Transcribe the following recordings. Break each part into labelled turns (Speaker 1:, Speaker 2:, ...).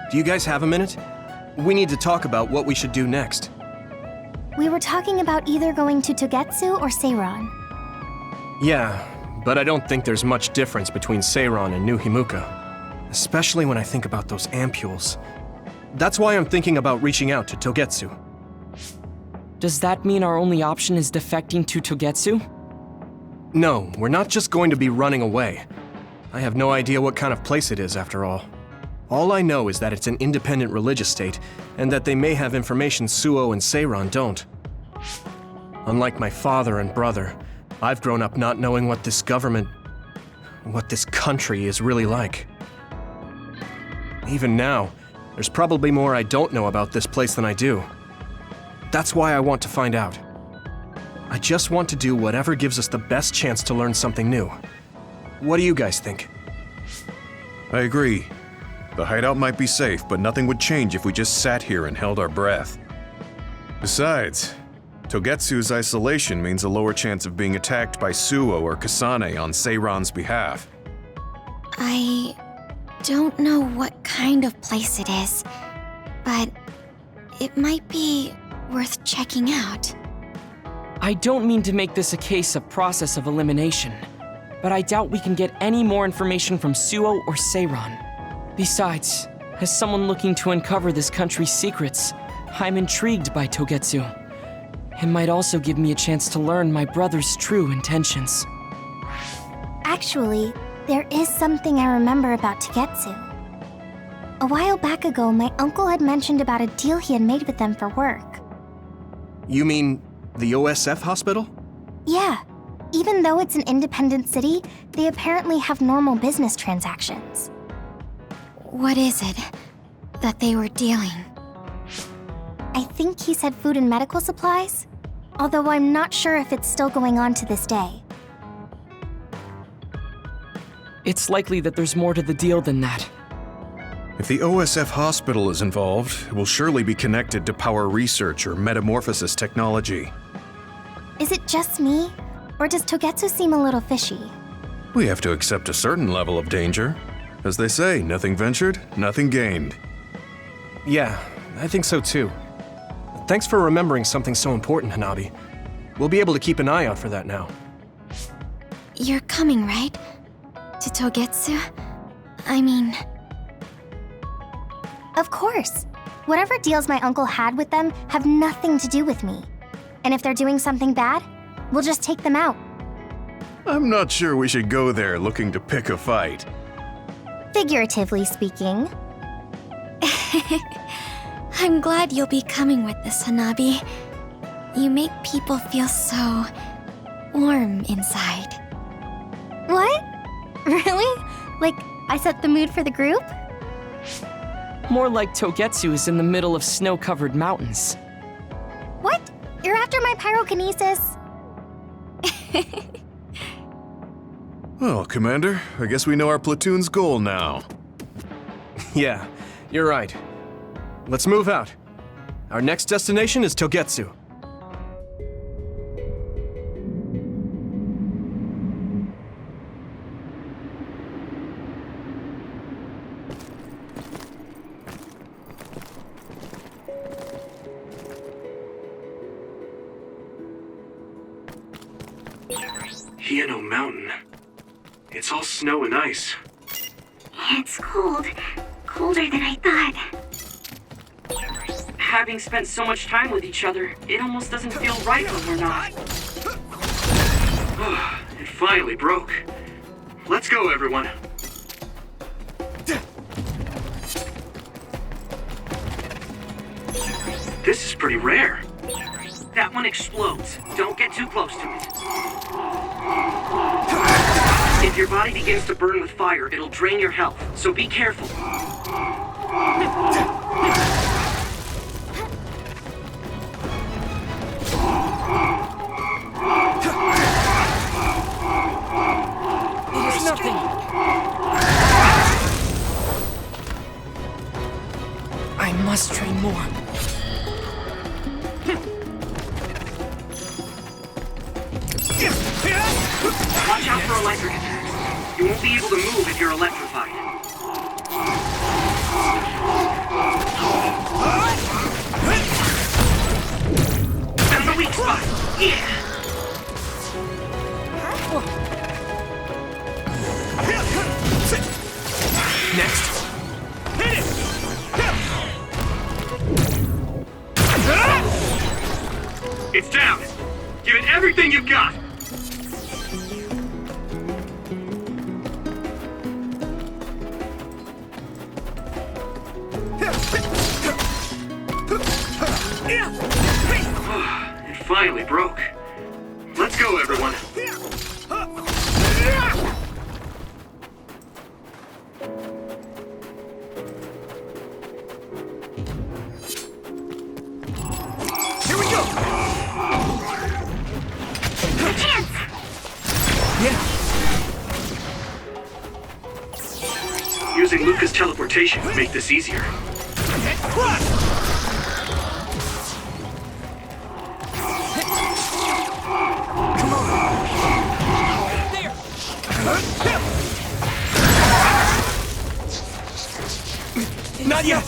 Speaker 1: Do you guys have a minute? We need to talk about what we should do next.
Speaker 2: We were talking about either going to Togetsu or Seiron.
Speaker 1: Yeah, but I don't think there's much difference between Seiron and New Himuka. Especially when I think about those ampules. That's why I'm thinking about reaching out to Togetsu.
Speaker 3: Does that mean our only option is defecting to Togetsu?
Speaker 1: No, we're not just going to be running away. I have no idea what kind of place it is, after all. All I know is that it's an independent religious state, and that they may have information Suo and Seiron don't. Unlike my father and brother, I've grown up not knowing what this government, what this country is really like. Even now, there's probably more I don't know about this place than I do. That's why I want to find out. I just want to do whatever gives us the best chance to learn something new. What do you guys think?
Speaker 4: I agree. The hideout might be safe, but nothing would change if we just sat here and held our breath. Besides, Togetsu's isolation means a lower chance of being attacked by Suo or Kasane on Seiron's behalf.
Speaker 2: I don't know what kind of place it is, but it might be worth checking out.
Speaker 3: I don't mean to make this a case of process of elimination, but I doubt we can get any more information from Suo or Seiron. Besides, as someone looking to uncover this country's secrets, I'm intrigued by Togetsu. It might also give me a chance to learn my brother's true intentions.
Speaker 2: Actually, there is something I remember about Togetsu. A while back ago, my uncle had mentioned about a deal he had made with them for work.
Speaker 1: You mean the OSF hospital?
Speaker 2: Yeah. Even though it's an independent city, they apparently have normal business transactions. What is it that they were dealing? I think he said food and medical supplies, although I'm not sure if it's still going on to this day.
Speaker 3: It's likely that there's more to the deal than that.
Speaker 4: If the OSF hospital is involved, it will surely be connected to power research or metamorphosis technology.
Speaker 2: Is it just me, or does Togetsu seem a little fishy?
Speaker 4: We have to accept a certain level of danger. As they say, nothing ventured, nothing gained.
Speaker 1: Yeah, I think so too. Thanks for remembering something so important, Hanabi. We'll be able to keep an eye out for that now.
Speaker 2: You're coming, right? To Togetsu? I mean... Of course. Whatever deals my uncle had with them have nothing to do with me. And if they're doing something bad, we'll just take them out.
Speaker 4: I'm not sure we should go there looking to pick a fight.
Speaker 2: Figuratively speaking. I'm glad you'll be coming with us, Hanabi. You make people feel so... warm inside. What? Really? Like, I set the mood for the group?
Speaker 3: More like Togetsu is in the middle of snow-covered mountains.
Speaker 2: What? You're after my pyrokinesis?
Speaker 4: Well, Commander, I guess we know our platoon's goal now.
Speaker 1: Yeah, you're right. Let's move out. Our next destination is Togetsu. Hieno Mountain. It's all snow and ice.
Speaker 5: It's cold. Colder than I thought.
Speaker 3: Having spent so much time with each other, it almost doesn't feel right when we're not.
Speaker 1: It finally broke. Let's go, everyone. This is pretty rare.
Speaker 3: That one explodes. Don't get too close to it. If your body begins to burn with fire, it'll drain your health, so be careful. There's nothing. I must train more. Watch out for electric attacks. You won't be able to move if you're electrified.
Speaker 6: It's down! Give it everything you've got! It finally broke. Let's go, everyone.
Speaker 1: Here we go!
Speaker 5: Chance!
Speaker 1: Yeah.
Speaker 6: Using Luca's teleportation would make this easier.
Speaker 1: Not yet!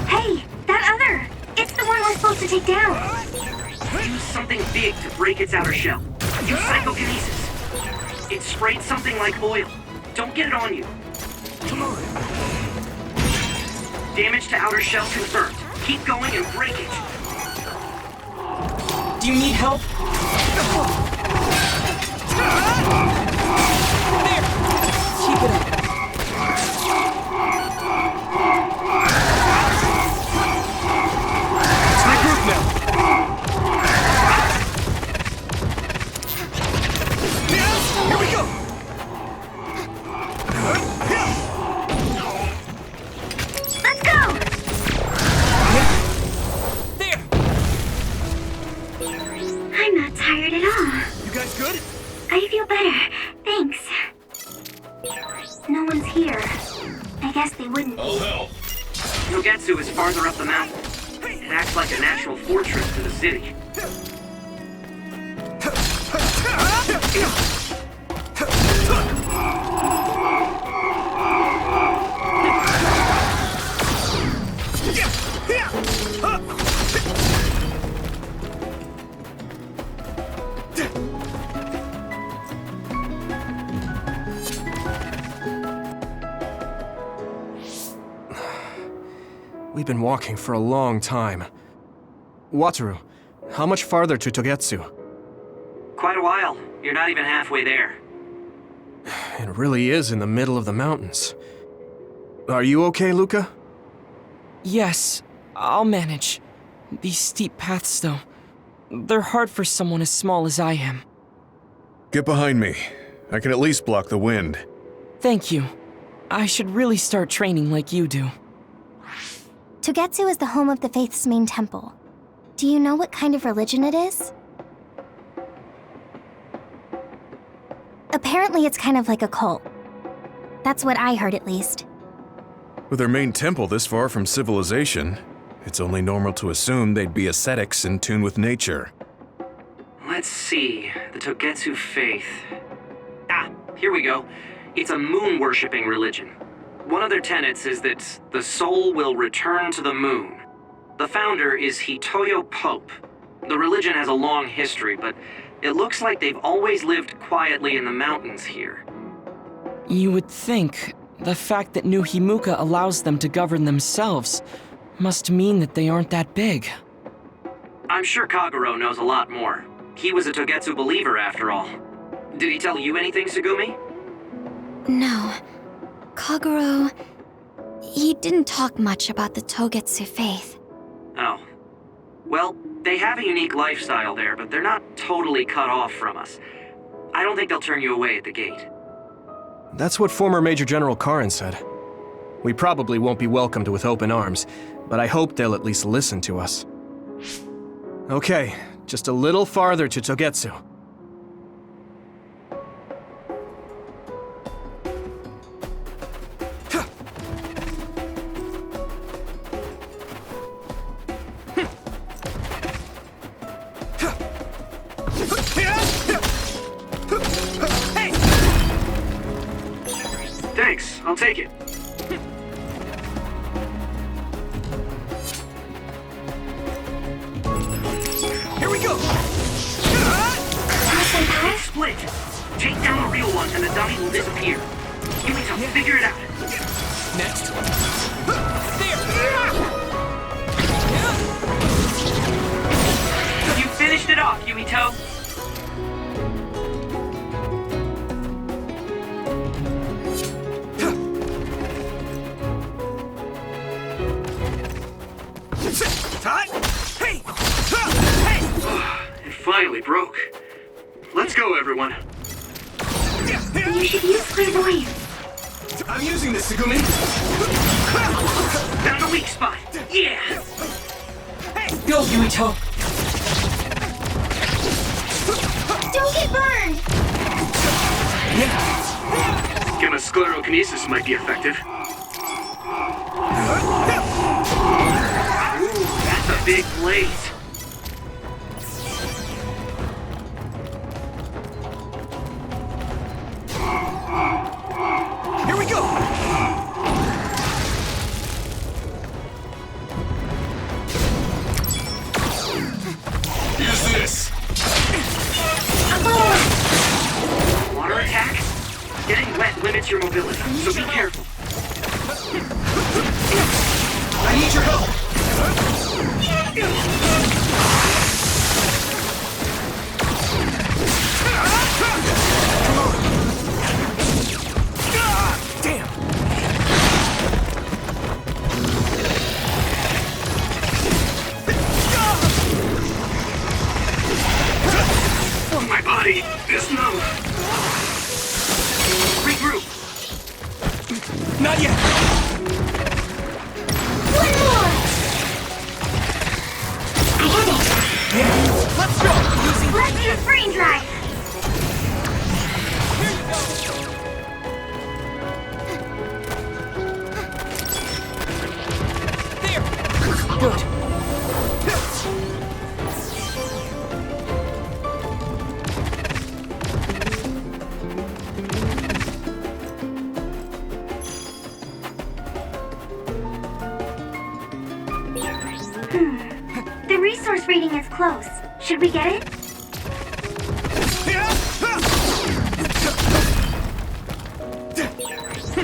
Speaker 5: Hey, that other! It's the one we're supposed to take down!
Speaker 6: Use something big to break its outer shell. Use psychokinesis. It sprayed something like oil. Don't get it on you.
Speaker 1: Come on.
Speaker 6: Damage to outer shell confirmed. Keep going and break it.
Speaker 3: Do you need help? There! Keep it up.
Speaker 1: Let's regroup now. Here we go!
Speaker 5: Let's go!
Speaker 3: There!
Speaker 5: I'm not tired at all.
Speaker 1: You guys good?
Speaker 5: I feel better. Thanks. No one's here. I guess they wouldn't be.
Speaker 6: Togetsu is farther up the mountain. It acts like a natural fortress to the city.
Speaker 1: We've been walking for a long time. Wataru, how much farther to Togetsu?
Speaker 6: Quite a while. You're not even halfway there.
Speaker 1: It really is in the middle of the mountains. Are you okay, Luca?
Speaker 3: Yes, I'll manage. These steep paths, though, they're hard for someone as small as I am.
Speaker 4: Get behind me. I can at least block the wind.
Speaker 3: Thank you. I should really start training like you do.
Speaker 2: Togetsu is the home of the Faith's main temple. Do you know what kind of religion it is? Apparently it's kind of like a cult. That's what I heard, at least.
Speaker 4: With their main temple this far from civilization, it's only normal to assume they'd be ascetics in tune with nature.
Speaker 6: Let's see. The Togetsu faith. Ah, here we go. It's a moon-worshipping religion. One of their tenets is that the soul will return to the moon. The founder is Hitoyo Pope. The religion has a long history, but it looks like they've always lived quietly in the mountains here.
Speaker 3: You would think the fact that New Himuka allows them to govern themselves must mean that they aren't that big.
Speaker 6: I'm sure Kagero knows a lot more. He was a Togetsu believer, after all. Did he tell you anything, Sugumi?
Speaker 2: No. Kagero... he didn't talk much about the Togetsu faith.
Speaker 6: Oh. Well, they have a unique lifestyle there, but they're not totally cut off from us. I don't think they'll turn you away at the gate.
Speaker 1: That's what former Major General Karin said. We probably won't be welcomed with open arms, but I hope they'll at least listen to us. Okay, just a little farther to Togetsu.
Speaker 6: Thanks, I'll take it.
Speaker 1: Here we go!
Speaker 6: Split! Take down the real one and the dummy will disappear. Yuito, figure it out.
Speaker 3: Next. There!
Speaker 6: You finished it off, Yuito.
Speaker 1: Hey!
Speaker 6: It finally broke. Let's go, everyone.
Speaker 5: You should use clairvoyance.
Speaker 1: I'm using this, Segumi.
Speaker 6: Found a weak spot. Yeah!
Speaker 3: Go, Yuito!
Speaker 2: Don't get burned!
Speaker 6: Sclerokinesis might be effective. Ooh, that's a big blaze.
Speaker 1: Here we go! Use this!
Speaker 6: Water attack? Getting wet limits your mobility, so be careful.
Speaker 1: I need your help! Damn!
Speaker 6: My body is numb. Regroup.
Speaker 1: Not yet!
Speaker 2: One more!
Speaker 1: Yeah, let's go!
Speaker 5: Let's use brain drive.
Speaker 3: There! Good.
Speaker 5: The resource reading is close. Should we get it?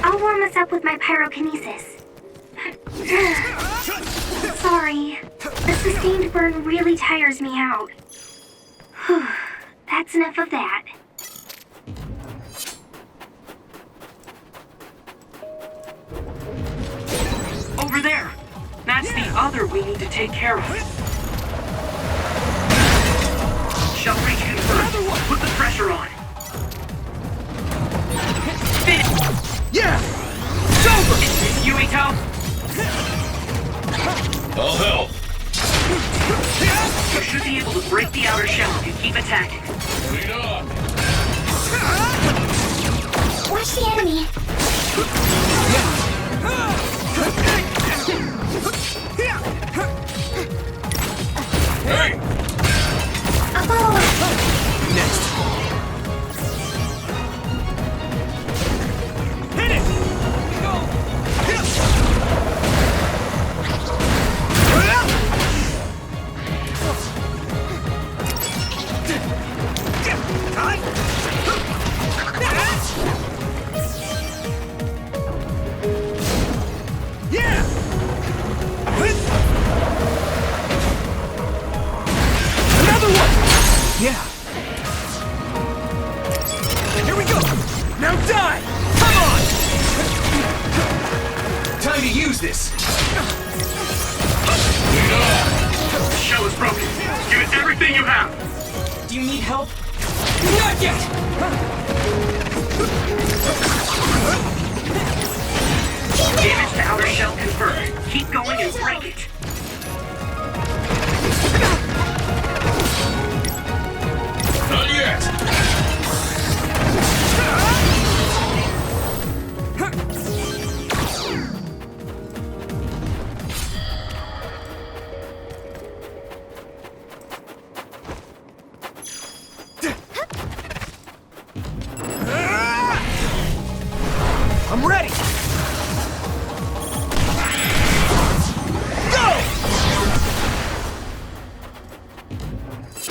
Speaker 5: I'll warm us up with my pyrokinesis. Sorry. The sustained burn really tires me out. Whew. That's enough of that.
Speaker 6: Over there! That's the other we need to take care of. Shell breach confirmed. Put the pressure on. Finish!
Speaker 1: Yeah! It's over!
Speaker 6: Yuito!
Speaker 7: I'll help.
Speaker 6: You should be able to break the outer shell if you keep attacking.
Speaker 7: Lead on.
Speaker 2: Watch the enemy!
Speaker 7: Hey!
Speaker 2: I'll follow up!
Speaker 1: Next. Hit it! Yeah! Another one! Yeah. Here we go! Now die! Come on! Time to use this!
Speaker 7: Lead on.
Speaker 6: The shell is broken. Give it everything you have.
Speaker 3: Do you need help? Not yet!
Speaker 6: Damage to outer shell confirmed. Keep going and break it.
Speaker 7: Not yet.
Speaker 1: I'm ready! Go!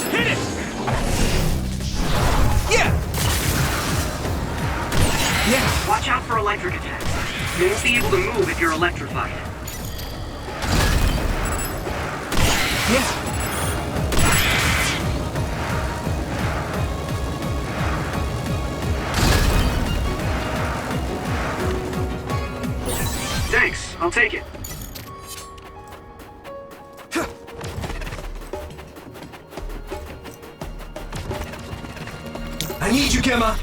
Speaker 1: Hit it! Yeah! Yeah!
Speaker 6: Watch out for electric attacks. You won't be able to move if you're electrified.
Speaker 1: Yeah.
Speaker 6: Thanks, I'll take it.
Speaker 1: I need you, Gemma.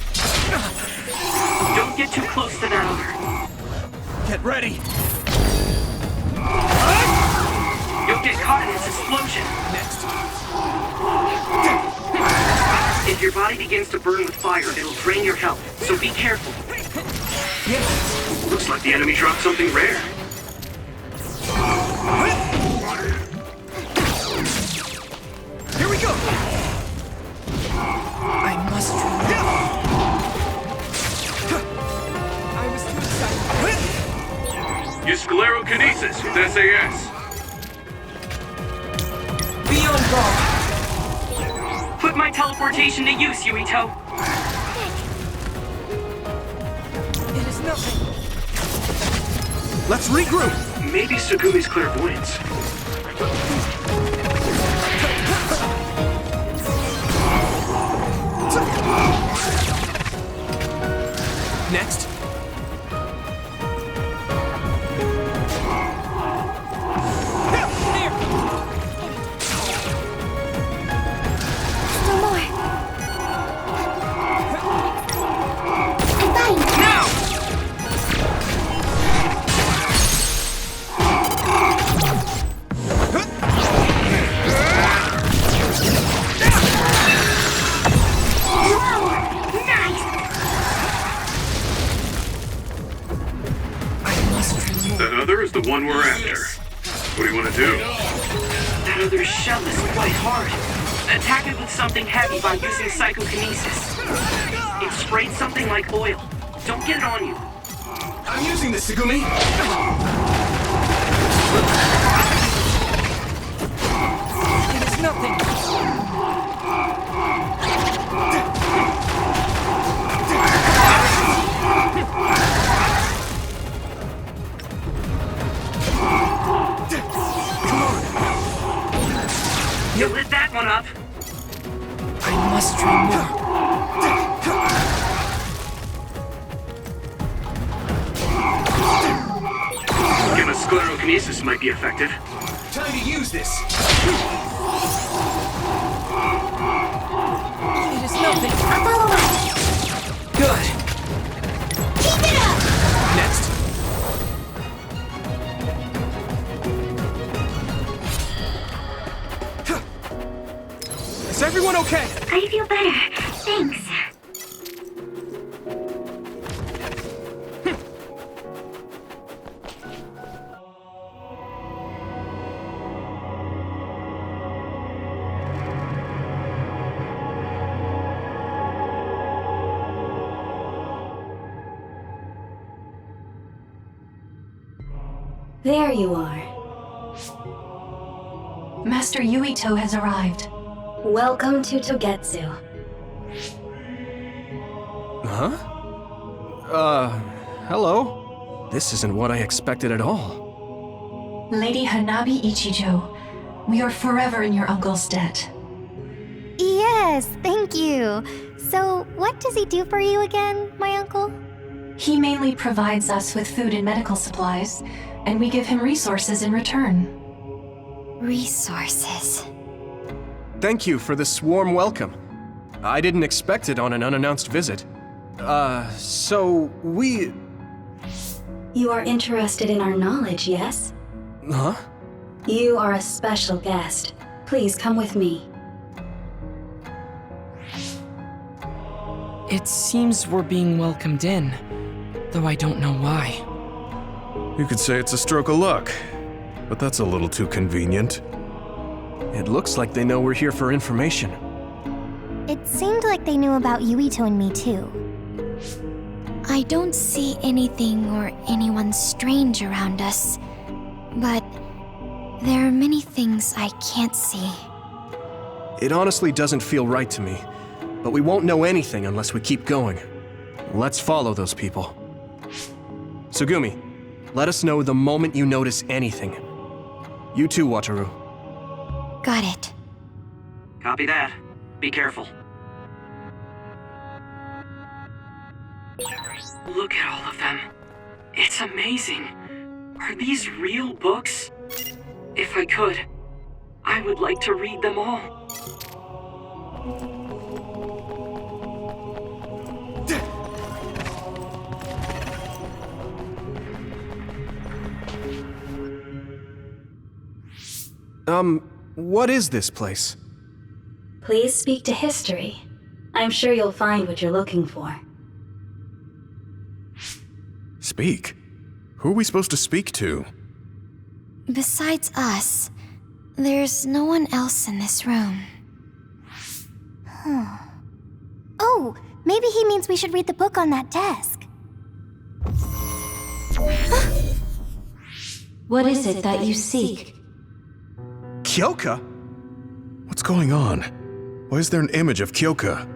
Speaker 6: Don't get too close to that arm.
Speaker 1: Get ready.
Speaker 6: You'll get caught in this explosion.
Speaker 1: Next.
Speaker 6: If your body begins to burn with fire, it'll drain your health, so be careful.
Speaker 1: Yeah.
Speaker 6: Looks like the enemy dropped something rare.
Speaker 1: Here we go.
Speaker 3: I must I was too excited.
Speaker 7: Use sclerokinesis with SAS.
Speaker 3: Beyond guard.
Speaker 6: Put my teleportation to use, Yuito.
Speaker 3: It is nothing.
Speaker 1: Let's regroup.
Speaker 6: Maybe Sugumi's clairvoyance.
Speaker 1: Next.
Speaker 2: No more. I'm fine.
Speaker 6: Now!
Speaker 7: That other is the one we're after. What do you want to do?
Speaker 6: That other shell is quite hard. Attack it with something heavy by using psychokinesis. It sprayed something like oil. Don't get it on you.
Speaker 1: I'm using this, Sugumi.
Speaker 3: It is nothing.
Speaker 6: You lit that one up.
Speaker 3: I must try more.
Speaker 6: Give us sclerokinesis might be effective.
Speaker 1: Time to use this.
Speaker 3: It is nothing.
Speaker 2: I'll follow up.
Speaker 3: Good.
Speaker 2: Keep it up!
Speaker 1: Next. Is everyone okay?
Speaker 5: I feel better. Thanks.
Speaker 8: There you are. Master Yuito has arrived. Welcome to Togetsu.
Speaker 1: Huh? Hello? This isn't what I expected at all.
Speaker 8: Lady Hanabi Ichijo, we are forever in your uncle's debt.
Speaker 2: Yes, thank you. So, what does he do for you again, my uncle?
Speaker 8: He mainly provides us with food and medical supplies, and we give him resources in return.
Speaker 2: Resources.
Speaker 1: Thank you for this warm welcome. I didn't expect it on an unannounced visit. So we...
Speaker 8: You are interested in our knowledge, yes?
Speaker 1: Huh?
Speaker 8: You are a special guest. Please come with me.
Speaker 3: It seems we're being welcomed in, though I don't know why.
Speaker 4: You could say it's a stroke of luck, but that's a little too convenient.
Speaker 1: It looks like they know we're here for information.
Speaker 2: It seemed like they knew about Yuito and me too. I don't see anything or anyone strange around us, but there are many things I can't see.
Speaker 1: It honestly doesn't feel right to me, but we won't know anything unless we keep going. Let's follow those people. Sugumi, Let us know the moment you notice anything. You too, Wataru.
Speaker 2: Got it.
Speaker 6: Copy that. Be careful. Look at all of them. It's amazing. Are these real books? If I could, I would like to read them all.
Speaker 1: What is this place?
Speaker 9: Please speak to history. I'm sure you'll find what you're looking for.
Speaker 4: Speak? Who are we supposed to speak to?
Speaker 2: Besides us, there's no one else in this room. Oh, maybe he means we should read the book on that desk.
Speaker 8: What is it that you seek?
Speaker 1: Kyoka?
Speaker 4: What's going on? Why is there an image of Kyoka?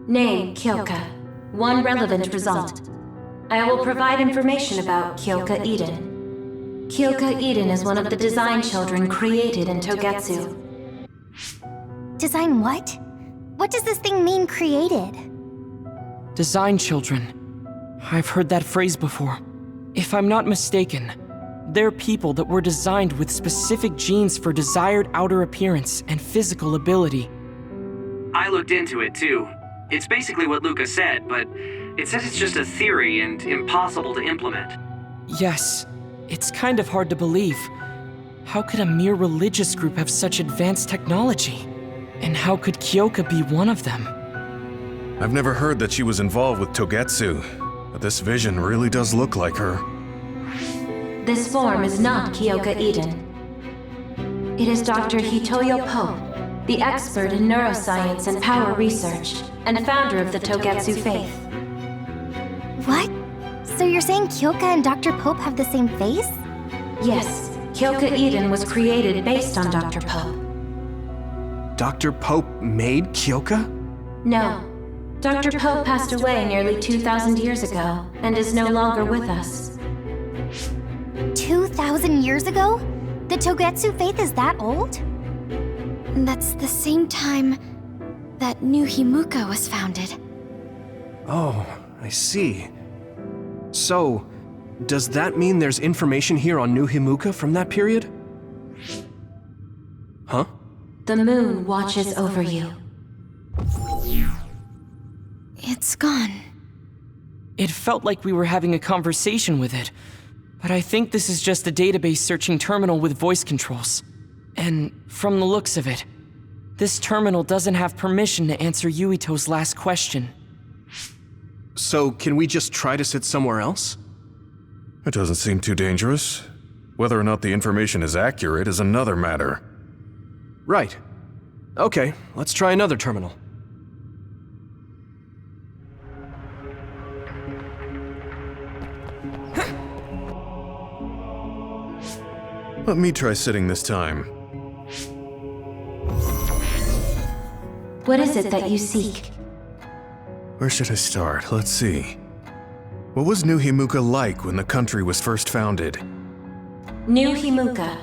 Speaker 8: Name, Kyoka. One relevant result. I will provide information about Kyoka Eden. Kyoka Eden is one of the design children created in Togetsu.
Speaker 2: Design what? What does this thing mean, created?
Speaker 3: Design children. I've heard that phrase before. If I'm not mistaken, they're people that were designed with specific genes for desired outer appearance and physical ability.
Speaker 6: I looked into it too. It's basically what Luca said, but it says it's just a theory and impossible to implement.
Speaker 3: Yes, it's kind of hard to believe. How could a mere religious group have such advanced technology? And how could Kyoka be one of them?
Speaker 4: I've never heard that she was involved with Togetsu, but this vision really does look like her.
Speaker 8: This form is not Kyoka Eden. It is Dr. Hitoyo Pope, the expert in neuroscience and power research, and founder of the Togetsu faith.
Speaker 2: What? So you're saying Kyoka and Dr. Pope have the same face?
Speaker 8: Yes, Kyoka Eden was created based on Dr. Pope.
Speaker 1: Dr. Pope made Kyoka?
Speaker 8: No. Dr. Pope passed away nearly 2,000 years ago and is no longer with us.
Speaker 2: 2,000 years ago? The Togetsu faith is that old? That's the same time that New Himuka was founded.
Speaker 1: Oh, I see. So, does that mean there's information here on New Himuka from that period? Huh?
Speaker 8: The moon watches over you.
Speaker 2: It's gone.
Speaker 3: It felt like we were having a conversation with it, but I think this is just a database searching terminal with voice controls. And from the looks of it, this terminal doesn't have permission to answer Yuito's last question.
Speaker 1: So, can we just try to sit somewhere else?
Speaker 4: It doesn't seem too dangerous. Whether or not the information is accurate is another matter.
Speaker 1: Right. Okay, let's try another terminal.
Speaker 4: Let me try sitting this time.
Speaker 8: What is it that you seek?
Speaker 4: Where should I start? Let's see. What was New Himuka like when the country was first founded?
Speaker 8: New Himuka.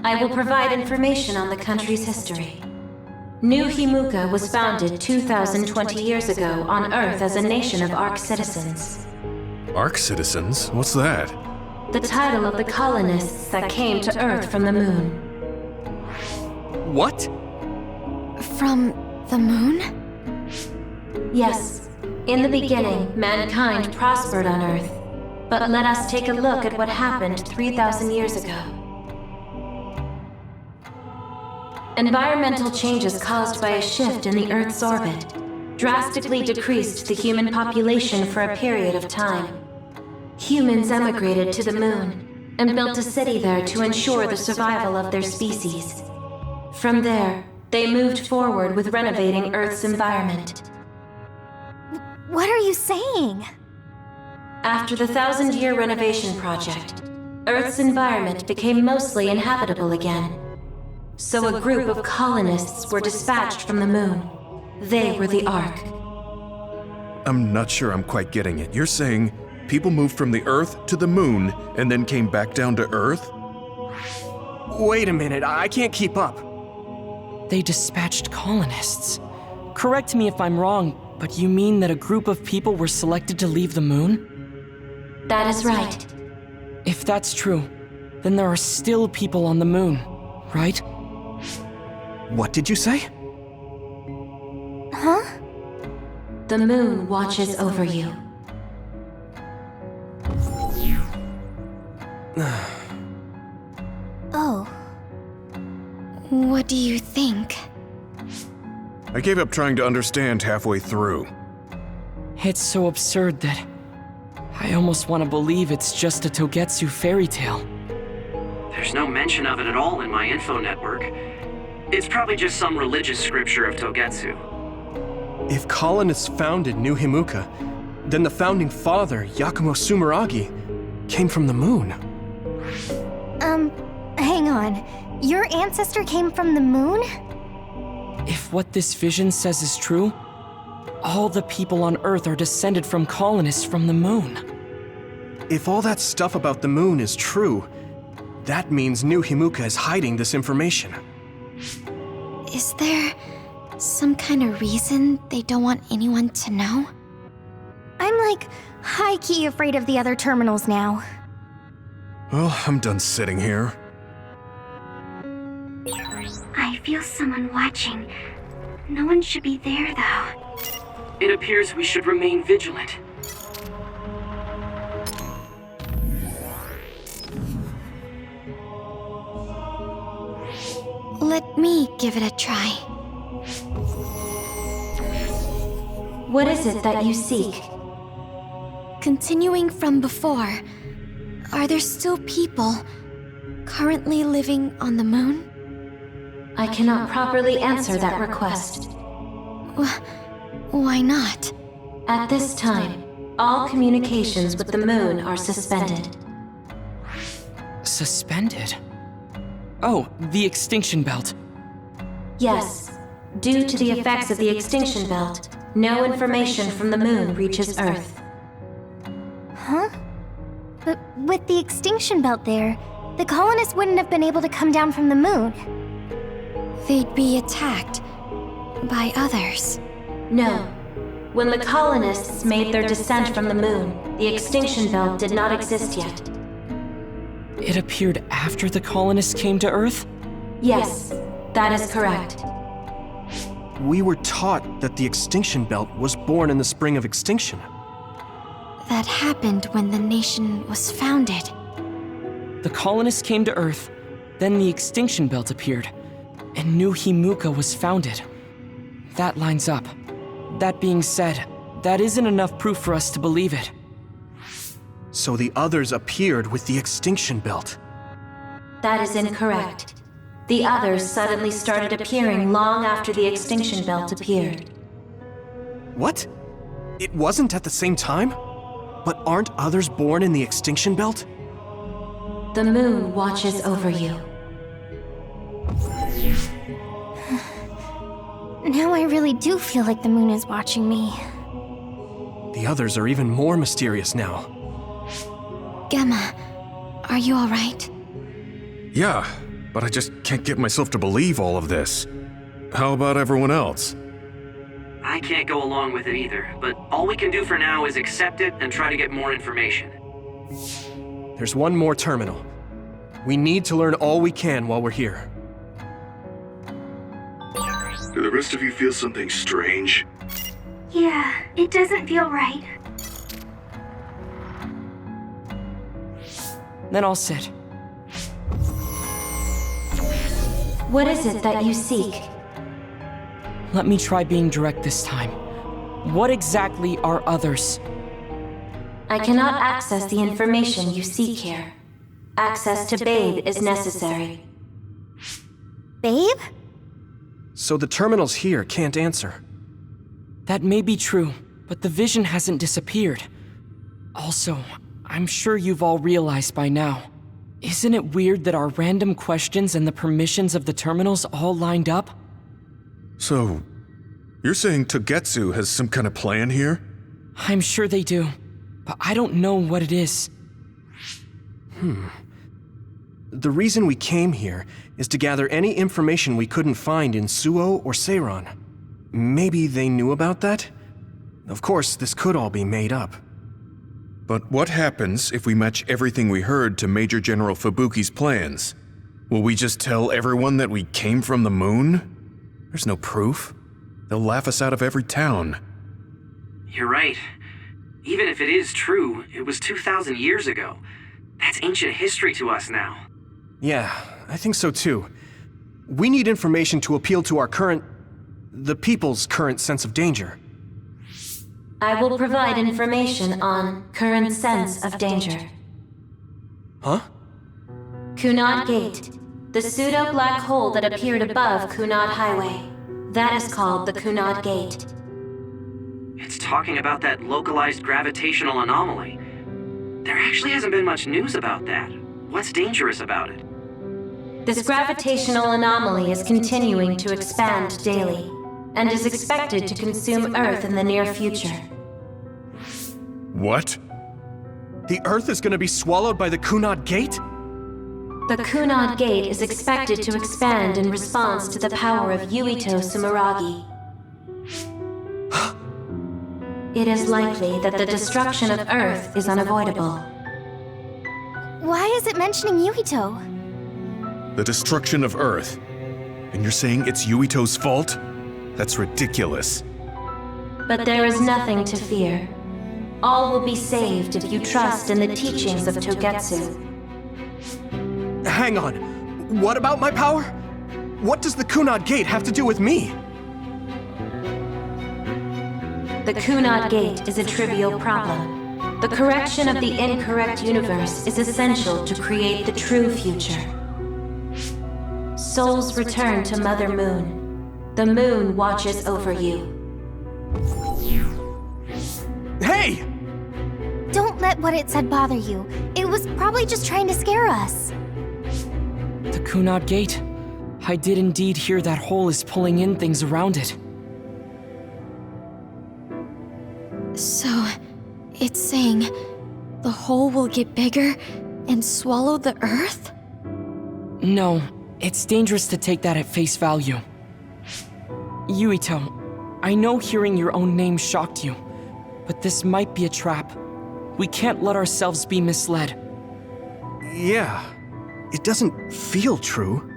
Speaker 8: I will provide information on the country's history. New Himuka was founded 2,020 years ago on Earth as a nation of Ark citizens.
Speaker 4: Ark citizens? What's that?
Speaker 8: The title of the colonists that came to Earth from the moon.
Speaker 1: What?
Speaker 2: From the moon?
Speaker 8: Yes. In the beginning, mankind prospered on Earth. But let us take a look at what happened 3,000 years ago. Environmental changes caused by a shift in the Earth's orbit drastically decreased the human population for a period of time. Humans emigrated to the moon and built a city there to ensure the survival of their species. From there, they moved forward with renovating Earth's environment.
Speaker 2: What are you saying?
Speaker 8: After the 1,000-year renovation project, Earth's environment became mostly inhabitable again. So a group of colonists were dispatched from the moon. They were the Ark.
Speaker 4: I'm not sure I'm quite getting it. You're saying People moved from the Earth to the Moon and then came back down to Earth?
Speaker 1: Wait a minute, I can't keep up.
Speaker 3: They dispatched colonists. Correct me if I'm wrong, but you mean that a group of people were selected to leave the moon?
Speaker 8: That is right.
Speaker 3: If that's true, then there are still people on the moon, right?
Speaker 1: What did you say?
Speaker 2: Huh?
Speaker 8: The moon watches over you.
Speaker 2: Oh. What do you think?
Speaker 4: I gave up trying to understand halfway through.
Speaker 3: It's so absurd that I almost want to believe it's just a Togetsu fairy tale.
Speaker 6: There's no mention of it at all in my info network. It's probably just some religious scripture of Togetsu.
Speaker 1: If colonists founded New Himuka, then the founding father, Yakumo Sumeragi, came from the moon.
Speaker 2: Hang on. Your ancestor came from the moon?
Speaker 3: If what this vision says is true, all the people on Earth are descended from colonists from the moon.
Speaker 1: If all that stuff about the moon is true, that means New Himuka is hiding this information.
Speaker 2: Is there some kind of reason they don't want anyone to know? I'm like high-key afraid of the other terminals now.
Speaker 4: Well, I'm done sitting here.
Speaker 5: I feel someone watching. No one should be there, though.
Speaker 6: It appears we should remain vigilant.
Speaker 2: Let me give it a try.
Speaker 8: What is it that you seek?
Speaker 2: Continuing from before, are there still people currently living on the moon?
Speaker 8: I cannot properly answer that request.
Speaker 2: Why not?
Speaker 8: At this time, all communications with the moon are suspended.
Speaker 3: Suspended? Oh, the extinction belt.
Speaker 8: Yes, due to the effects of the extinction belt, no information from the moon reaches Earth.
Speaker 2: Huh? But with the extinction belt there, the colonists wouldn't have been able to come down from the moon. They'd be attacked by others.
Speaker 8: No. When the colonists made their descent from the moon, the extinction belt did not exist yet.
Speaker 3: It appeared after the colonists came to Earth?
Speaker 8: Yes, that is correct.
Speaker 1: We were taught that the extinction belt was born in the spring of extinction.
Speaker 2: That happened when the nation was founded.
Speaker 3: The colonists came to Earth, then the extinction belt appeared, and New Himuka was founded. That lines up. That being said, that isn't enough proof for us to believe it.
Speaker 1: So the others appeared with the extinction belt.
Speaker 8: That is incorrect. The others suddenly started appearing long after the extinction belt appeared.
Speaker 1: What? It wasn't at the same time? But aren't others born in the extinction belt?
Speaker 8: The moon watches over you.
Speaker 2: Now I really do feel like the moon is watching me.
Speaker 1: The others are even more mysterious now.
Speaker 2: Gemma, are you alright?
Speaker 4: Yeah, but I just can't get myself to believe all of this. How about everyone else?
Speaker 6: I can't go along with it either, but all we can do for now is accept it and try to get more information.
Speaker 1: There's one more terminal. We need to learn all we can while we're here.
Speaker 7: Do the rest of you feel something strange?
Speaker 5: Yeah, it doesn't feel right.
Speaker 3: Then I'll sit.
Speaker 8: What is it that you seek?
Speaker 3: Let me try being direct this time. What exactly are others?
Speaker 8: I cannot access the information you seek here. Access to Babe is necessary.
Speaker 2: Babe?
Speaker 1: So the terminals here can't answer.
Speaker 3: That may be true, but the vision hasn't disappeared. Also, I'm sure you've all realized by now. Isn't it weird that our random questions and the permissions of the terminals all lined up?
Speaker 4: So, you're saying Togetsu has some kind of plan here?
Speaker 3: I'm sure they do. but I don't know what it is.
Speaker 1: The reason we came here is to gather any information we couldn't find in Suo or Seiran. Maybe they knew about that? Of course, this could all be made up.
Speaker 4: But what happens if we match everything we heard to Major General Fubuki's plans? Will we just tell everyone that we came from the moon? There's no proof. They'll laugh us out of every town.
Speaker 6: You're right. Even if it is true, it was 2,000 years ago. That's ancient history to us now.
Speaker 1: Yeah, I think so too. We need information to appeal to the people's current sense of danger.
Speaker 8: I will provide information on current sense of danger.
Speaker 1: Huh?
Speaker 8: Kunad Gate, the pseudo-black hole that appeared above Kunad Highway. That is called the Kunad Gate.
Speaker 6: It's talking about that localized gravitational anomaly. There actually hasn't been much news about that. What's dangerous about it?
Speaker 8: This gravitational anomaly is continuing to expand daily, and is expected to consume Earth in the near future.
Speaker 4: What?
Speaker 1: The Earth is gonna be swallowed by the Kunad Gate?
Speaker 8: The Kunad Gate is expected to expand in response to the power of Yuito Sumeragi. It is likely that the destruction of Earth is unavoidable.
Speaker 2: Why is it mentioning Yuito?
Speaker 4: The destruction of Earth. And you're saying it's Yuito's fault? That's ridiculous.
Speaker 8: But there is nothing to fear. All will be saved if you trust in the teachings of Togetsu.
Speaker 1: Hang on. What about my power? What does the Kunad Gate have to do with me?
Speaker 8: The Kunad Gate is a trivial problem. The correction of the incorrect universe is essential to create the true future. Souls return to Mother Moon. The moon watches over you.
Speaker 1: Hey!
Speaker 2: Don't let what it said bother you. It was probably just trying to scare us.
Speaker 3: The Kunad Gate. I did indeed hear that hole is pulling in things around it.
Speaker 10: So, it's saying the hole will get bigger and swallow the Earth?
Speaker 3: No, it's dangerous to take that at face value. Yuito, I know hearing your own name shocked you, but this might be a trap. We can't let ourselves be misled.
Speaker 1: Yeah, it doesn't feel true.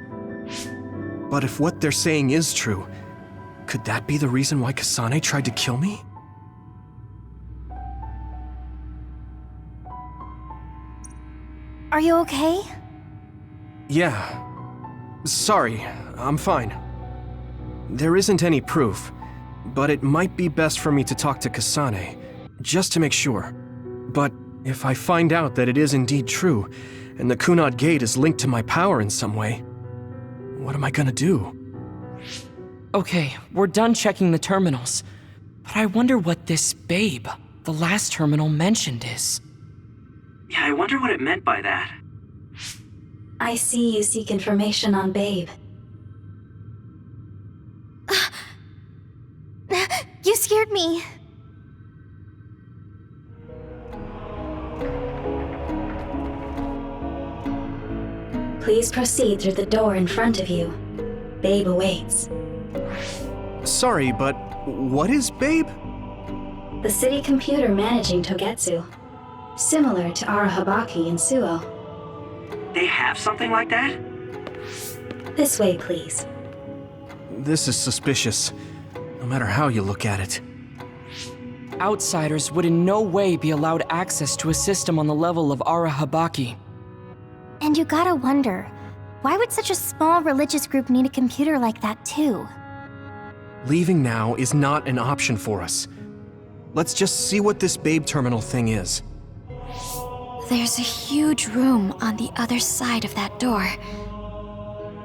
Speaker 1: But if what they're saying is true, could that be the reason why Kasane tried to kill me?
Speaker 2: Are you okay?
Speaker 1: Yeah. Sorry, I'm fine. There isn't any proof, but it might be best for me to talk to Kasane, just to make sure. But if I find out that it is indeed true, and the Kunad Gate is linked to my power in some way, what am I gonna do?
Speaker 3: Okay, we're done checking the terminals. But I wonder what this babe, the last terminal mentioned, is.
Speaker 6: Yeah, I wonder what it meant by that.
Speaker 9: I see you seek information on Babe.
Speaker 2: You scared me.
Speaker 9: Please proceed through the door in front of you. Babe awaits.
Speaker 1: Sorry, but what is Babe?
Speaker 9: The city computer managing Togetsu. Similar to Arahabaki in Suo.
Speaker 6: They have something like that?
Speaker 9: This way, please.
Speaker 1: This is suspicious, no matter how you look at it.
Speaker 3: Outsiders would in no way be allowed access to a system on the level of Arahabaki.
Speaker 2: And you gotta wonder, why would such a small religious group need a computer like that too?
Speaker 1: Leaving now is not an option for us. Let's just see what this Babe terminal thing is.
Speaker 10: There's a huge room on the other side of that door.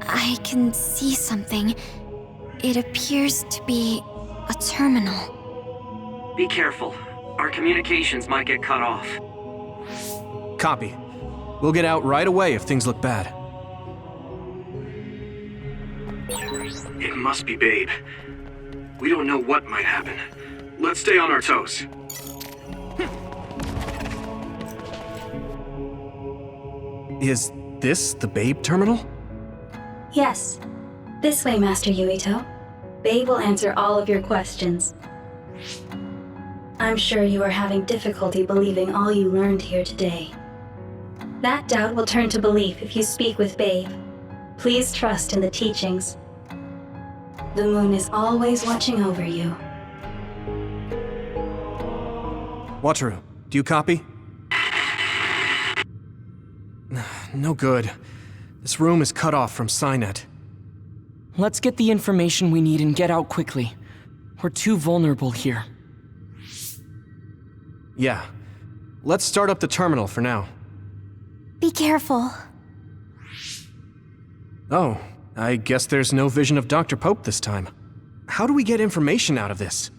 Speaker 10: I can see something. It appears to be a terminal.
Speaker 6: Be careful. Our communications might get cut off.
Speaker 1: Copy. We'll get out right away if things look bad.
Speaker 7: It must be Babe. We don't know what might happen. Let's stay on our toes.
Speaker 1: Is this the Babe terminal?
Speaker 9: Yes. This way, Master Yuito. Babe will answer all of your questions. I'm sure you are having difficulty believing all you learned here today. That doubt will turn to belief if you speak with Babe. Please trust in the teachings. The moon is always watching over you.
Speaker 1: Wataru, do you copy? No good. This room is cut off from Psynet.
Speaker 3: Let's get the information we need and get out quickly. We're too vulnerable here.
Speaker 1: Yeah. Let's start up the terminal for now.
Speaker 2: Be careful.
Speaker 1: Oh, I guess there's no vision of Dr. Pope this time. How do we get information out of this?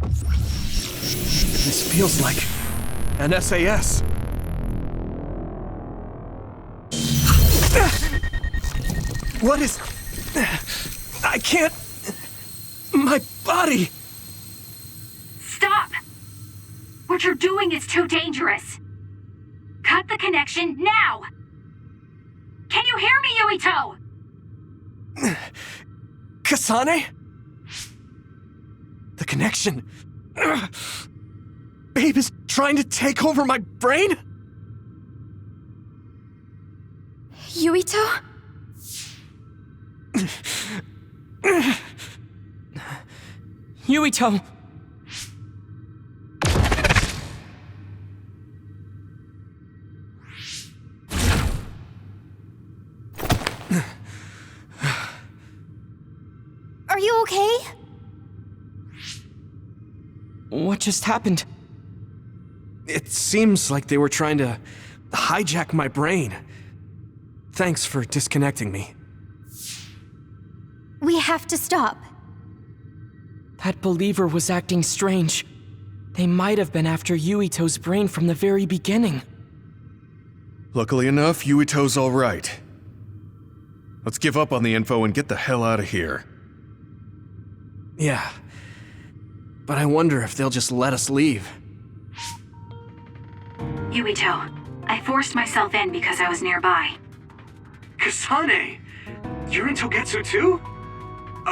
Speaker 1: This feels like an SAS. What is... I can't... My body...
Speaker 5: Stop! What you're doing is too dangerous. Cut the connection now! Can you hear me, Yuito?
Speaker 1: Kasane? The connection... Babe is trying to take over my brain?
Speaker 10: Yuito?
Speaker 3: Yuito!
Speaker 2: Are you okay?
Speaker 3: What just happened?
Speaker 1: It seems like they were trying to hijack my brain. Thanks for disconnecting me.
Speaker 2: We have to stop.
Speaker 3: That believer was acting strange. They might have been after Yuito's brain from the very beginning.
Speaker 4: Luckily enough, Yuito's all right. Let's give up on the info and get the hell out of here.
Speaker 1: Yeah. But I wonder if they'll just let us leave.
Speaker 5: Yuito, I forced myself in because I was nearby.
Speaker 7: Kasane! You're in Togetsu too?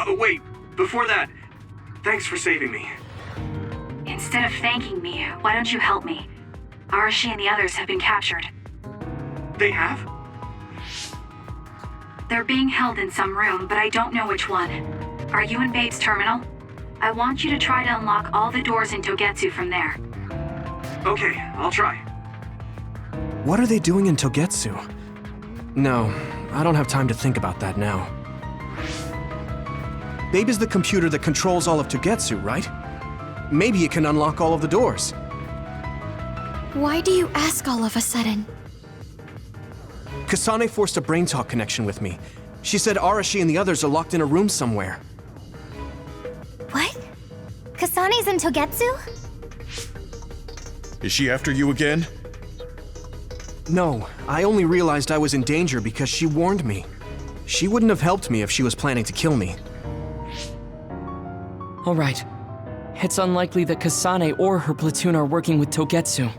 Speaker 7: Wait, before that, thanks for saving me.
Speaker 5: Instead of thanking me, why don't you help me? Arashi and the others have been captured.
Speaker 7: They have?
Speaker 5: They're being held in some room, but I don't know which one. Are you in Babe's terminal? I want you to try to unlock all the doors in Togetsu from there.
Speaker 7: Okay, I'll try.
Speaker 1: What are they doing in Togetsu? No, I don't have time to think about that now. Babe is the computer that controls all of Togetsu, right? Maybe it can unlock all of the doors.
Speaker 10: Why do you ask all of a sudden?
Speaker 1: Kasane forced a brain talk connection with me. She said Arashi and the others are locked in a room somewhere.
Speaker 2: What? Kasane's in Togetsu?
Speaker 4: Is she after you again?
Speaker 1: No, I only realized I was in danger because she warned me. She wouldn't have helped me if she was planning to kill me.
Speaker 3: All right. It's unlikely that Kasane or her platoon are working with Togetsu.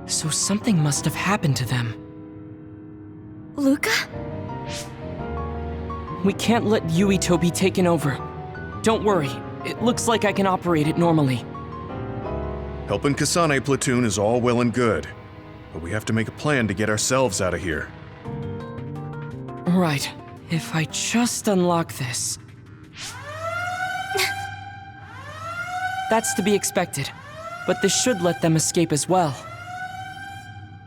Speaker 3: So something must have happened to them.
Speaker 10: Luca?
Speaker 3: We can't let Yuito be taken over. Don't worry. It looks like I can operate it normally.
Speaker 4: Helping Kasane platoon is all well and good, but we have to make a plan to get ourselves out of here.
Speaker 3: Right. If I just unlock this... That's to be expected, but this should let them escape as well.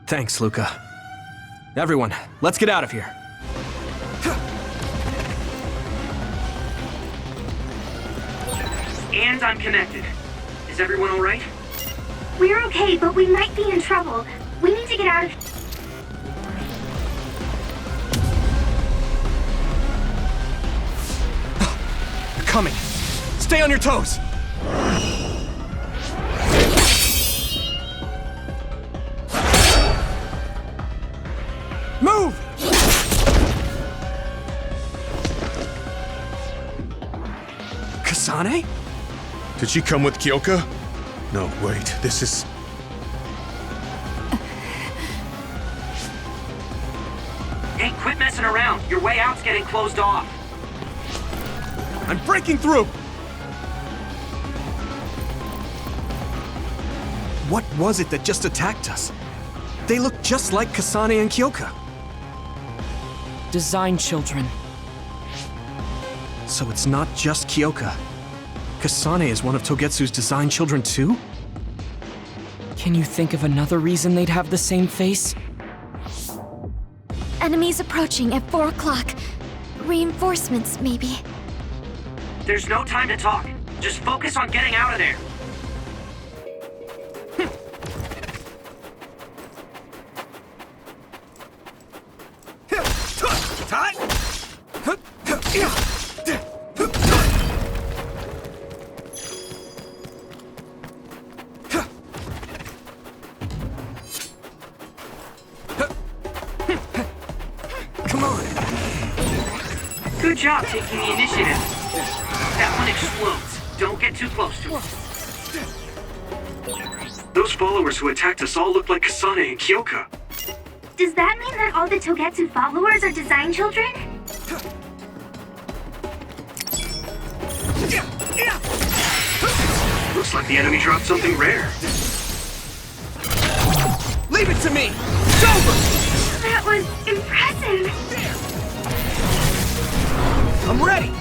Speaker 1: Thanks, Luca. Everyone, let's get out of here.
Speaker 6: And I'm connected. Is everyone all right?
Speaker 5: We're okay, but we might be in trouble. We need to get out of...
Speaker 1: They're coming. Stay on your toes. Move! Kasane?
Speaker 4: Did she come with Kyoka? No, wait, this is...
Speaker 6: around. Your way out's getting closed off.
Speaker 1: I'm breaking through! What was it that just attacked us? They look just like Kasane and Kyoka.
Speaker 3: Design children.
Speaker 1: So it's not just Kyoka. Kasane is one of Togetsu's design children too?
Speaker 3: Can you think of another reason they'd have the same face?
Speaker 10: Enemies approaching at 4 o'clock. Reinforcements, maybe.
Speaker 6: There's no time to talk. Just focus on getting out of there.
Speaker 1: Come on!
Speaker 6: Good job taking the initiative. That one explodes. Don't get too close to it.
Speaker 7: Those followers who attacked us all look like Kasane and Kyoka.
Speaker 2: Does that mean that all the Togetsu followers are design children?
Speaker 7: Looks like the enemy dropped something rare.
Speaker 1: Leave it to me! It's over!
Speaker 2: That was impressive!
Speaker 1: I'm ready!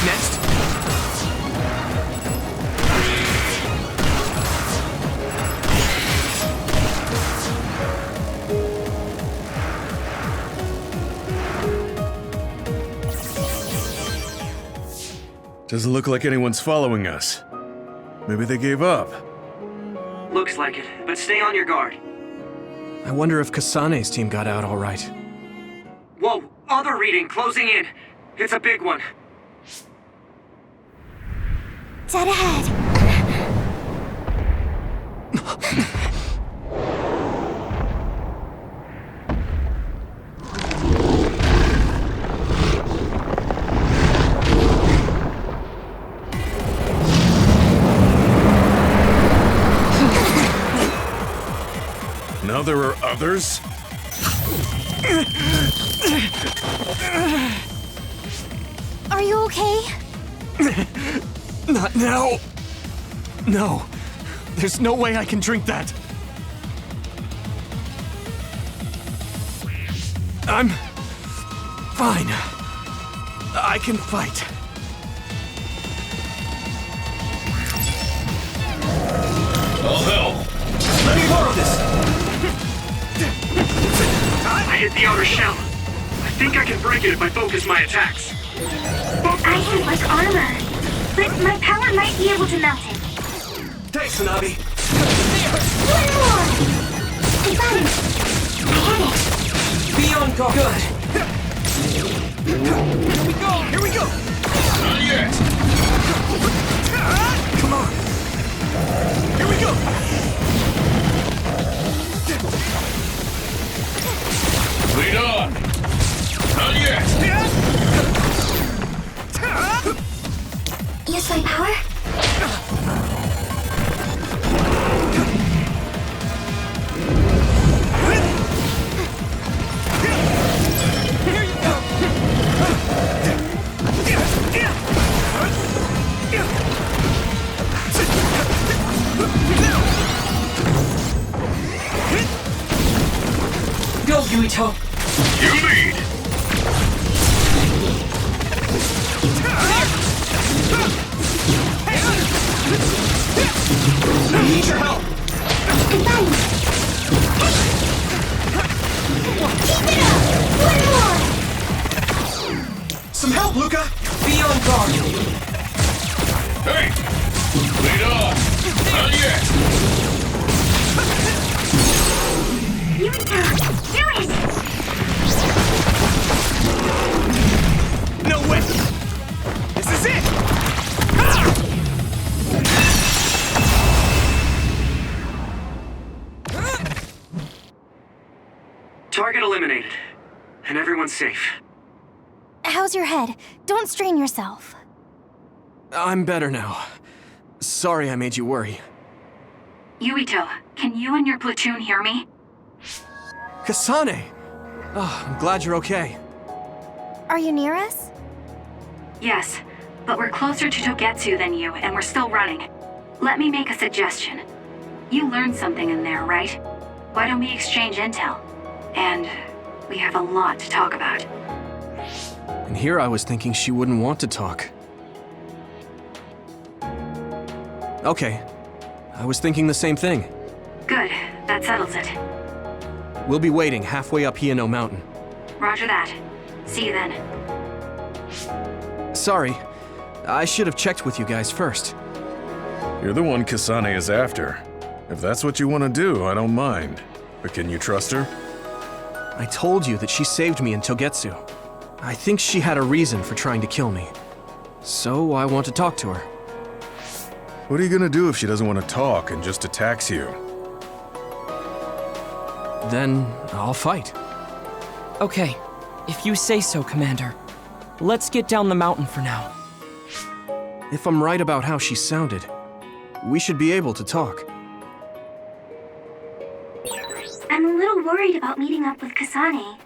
Speaker 1: Next.
Speaker 4: Doesn't look like anyone's following us. Maybe they gave up.
Speaker 6: Looks like it, but stay on your guard.
Speaker 1: I wonder if Kasane's team got out all right.
Speaker 6: Whoa, other reading closing in. It's a big one.
Speaker 2: Dead ahead.
Speaker 4: Now there are others?
Speaker 2: Are you okay?
Speaker 1: Not now! No. There's no way I can drink that. I'm fine. I can fight.
Speaker 4: All help!
Speaker 1: Let me borrow this!
Speaker 7: I hit the outer shell. I think I can break it if I focus my attacks.
Speaker 2: That ice is like armor. But my power might be able to melt it.
Speaker 1: Thanks, Tsunabi.
Speaker 2: One more! I got it! I had it!
Speaker 3: Be on guard.
Speaker 1: Good. Here we go! Here we go!
Speaker 4: Not yet!
Speaker 1: Come on! Here we go!
Speaker 4: Lead on! Not yet!
Speaker 2: Use my power?
Speaker 1: Here you go!
Speaker 3: Go, Yuito.
Speaker 7: You lead!
Speaker 1: I need your help!
Speaker 2: Keep it up! One more!
Speaker 1: Some help, Luca!
Speaker 3: Be on guard.
Speaker 4: Hey! Lead on! Not yet!
Speaker 2: Yuito, do it!
Speaker 1: No way! This is it!
Speaker 6: Target eliminated. And everyone's safe.
Speaker 2: How's your head? Don't strain yourself.
Speaker 1: I'm better now. Sorry I made you worry.
Speaker 5: Yuito, can you and your platoon hear me?
Speaker 1: Kasane! Oh, I'm glad you're okay.
Speaker 2: Are you near us?
Speaker 5: Yes, but we're closer to Togetsu than you, and we're still running. Let me make a suggestion. You learned something in there, right? Why don't we exchange intel? And we have a lot to talk about.
Speaker 1: And here I was thinking she wouldn't want to talk. Okay. I was thinking the same thing.
Speaker 5: Good, that settles it.
Speaker 1: We'll be waiting halfway up Hieno Mountain.
Speaker 5: Roger that. See you then.
Speaker 1: Sorry. I should have checked with you guys first.
Speaker 4: You're the one Kasane is after. If that's what you want to do, I don't mind. But can you trust her?
Speaker 1: I told you that she saved me in Togetsu. I think she had a reason for trying to kill me. So I want to talk to her.
Speaker 4: What are you gonna do if she doesn't want to talk and just attacks you?
Speaker 1: Then I'll fight.
Speaker 3: Okay, if you say so, Commander. Let's get down the mountain for now.
Speaker 1: If I'm right about how she sounded, we should be able to talk.
Speaker 2: I'm a little worried about meeting up with Kasane.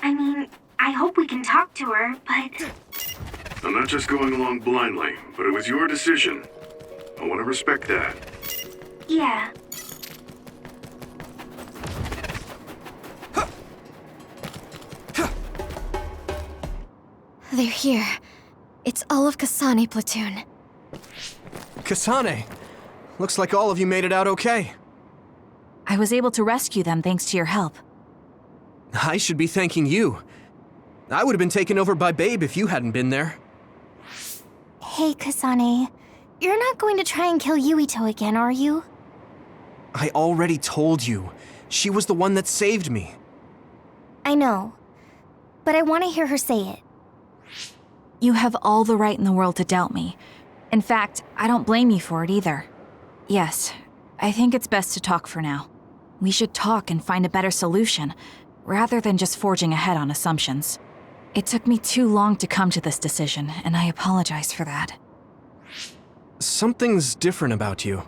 Speaker 2: I mean, I hope we can talk to her, but...
Speaker 11: I'm not just going along blindly, but it was your decision. I want to respect that.
Speaker 2: Yeah.
Speaker 10: They're here. It's all of Kasane platoon.
Speaker 1: Kasane! Looks like all of you made it out okay.
Speaker 12: I was able to rescue them thanks to your help.
Speaker 1: I should be thanking you. I would have been taken over by Babe if you hadn't been there.
Speaker 2: Hey, Kasane. You're not going to try and kill Yuito again, are you?
Speaker 1: I already told you. She was the one that saved me.
Speaker 2: I know. But I want to hear her say it.
Speaker 12: You have all the right in the world to doubt me. In fact, I don't blame you for it either. Yes, I think it's best to talk for now. We should talk and find a better solution, rather than just forging ahead on assumptions. It took me too long to come to this decision, and I apologize for that.
Speaker 1: Something's different about you.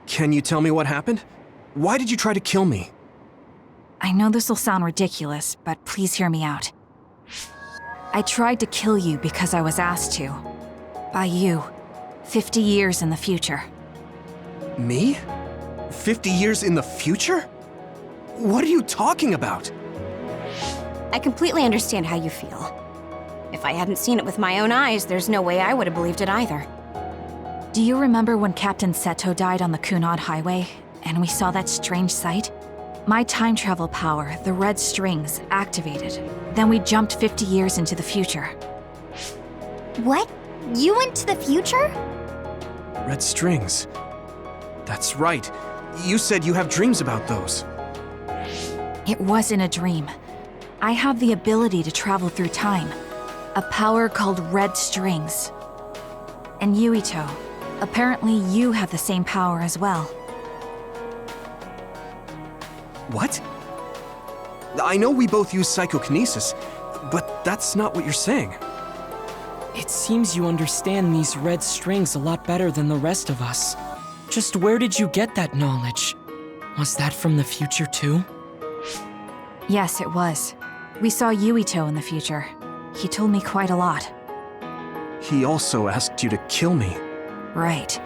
Speaker 1: Can you tell me what happened? Why did you try to kill me?
Speaker 12: I know this will sound ridiculous, but please hear me out. I tried to kill you because I was asked to. By you. 50 years in the future.
Speaker 1: Me? 50 years in the future? What are you talking about?
Speaker 13: I completely understand how you feel. If I hadn't seen it with my own eyes, there's no way I would have believed it either.
Speaker 12: Do you remember when Captain Seto died on the Kunad Highway, and we saw that strange sight? My time travel power, the red strings, activated. Then we jumped 50 years into the future.
Speaker 2: What? You went to the future?
Speaker 1: Red strings. That's right. You said you have dreams about those.
Speaker 12: It wasn't a dream. I have the ability to travel through time. A power called red strings. And Yuito, apparently you have the same power as well.
Speaker 1: What? I know we both use psychokinesis, but that's not what you're saying.
Speaker 3: It seems you understand these red strings a lot better than the rest of us. Just where did you get that knowledge? Was that from the future too?
Speaker 12: Yes, it was. We saw Yuito in the future. He told me quite a lot.
Speaker 1: He also asked you to kill me.
Speaker 12: Right.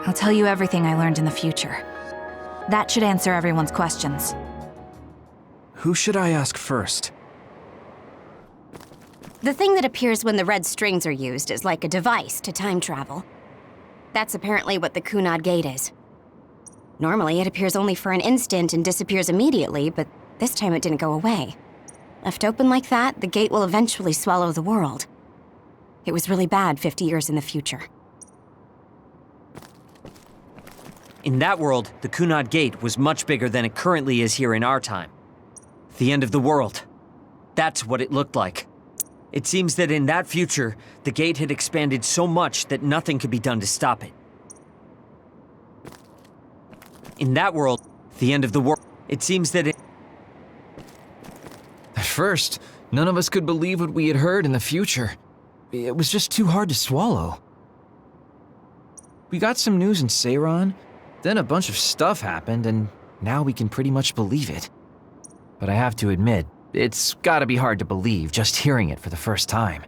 Speaker 12: I'll tell you everything I learned in the future. That should answer everyone's questions.
Speaker 1: Who should I ask first?
Speaker 13: The thing that appears when the red strings are used is like a device to time travel. That's apparently what the Kunad Gate is. Normally, it appears only for an instant and disappears immediately, but this time it didn't go away. Left open like that, the gate will eventually swallow the world. It was really bad 50 years in the future.
Speaker 14: In that world, the Kunad Gate was much bigger than it currently is here in our time. The end of the world. That's what it looked like. It seems that in that future, the gate had expanded so much that nothing could be done to stop it. In that world, the end of the world, it seems that
Speaker 15: At first, none of us could believe what we had heard in the future. It was just too hard to swallow. We got some news in Seiran, Then a bunch of stuff happened, and now we can pretty much believe it. But I have to admit, it's gotta be hard to believe just hearing it for the first time.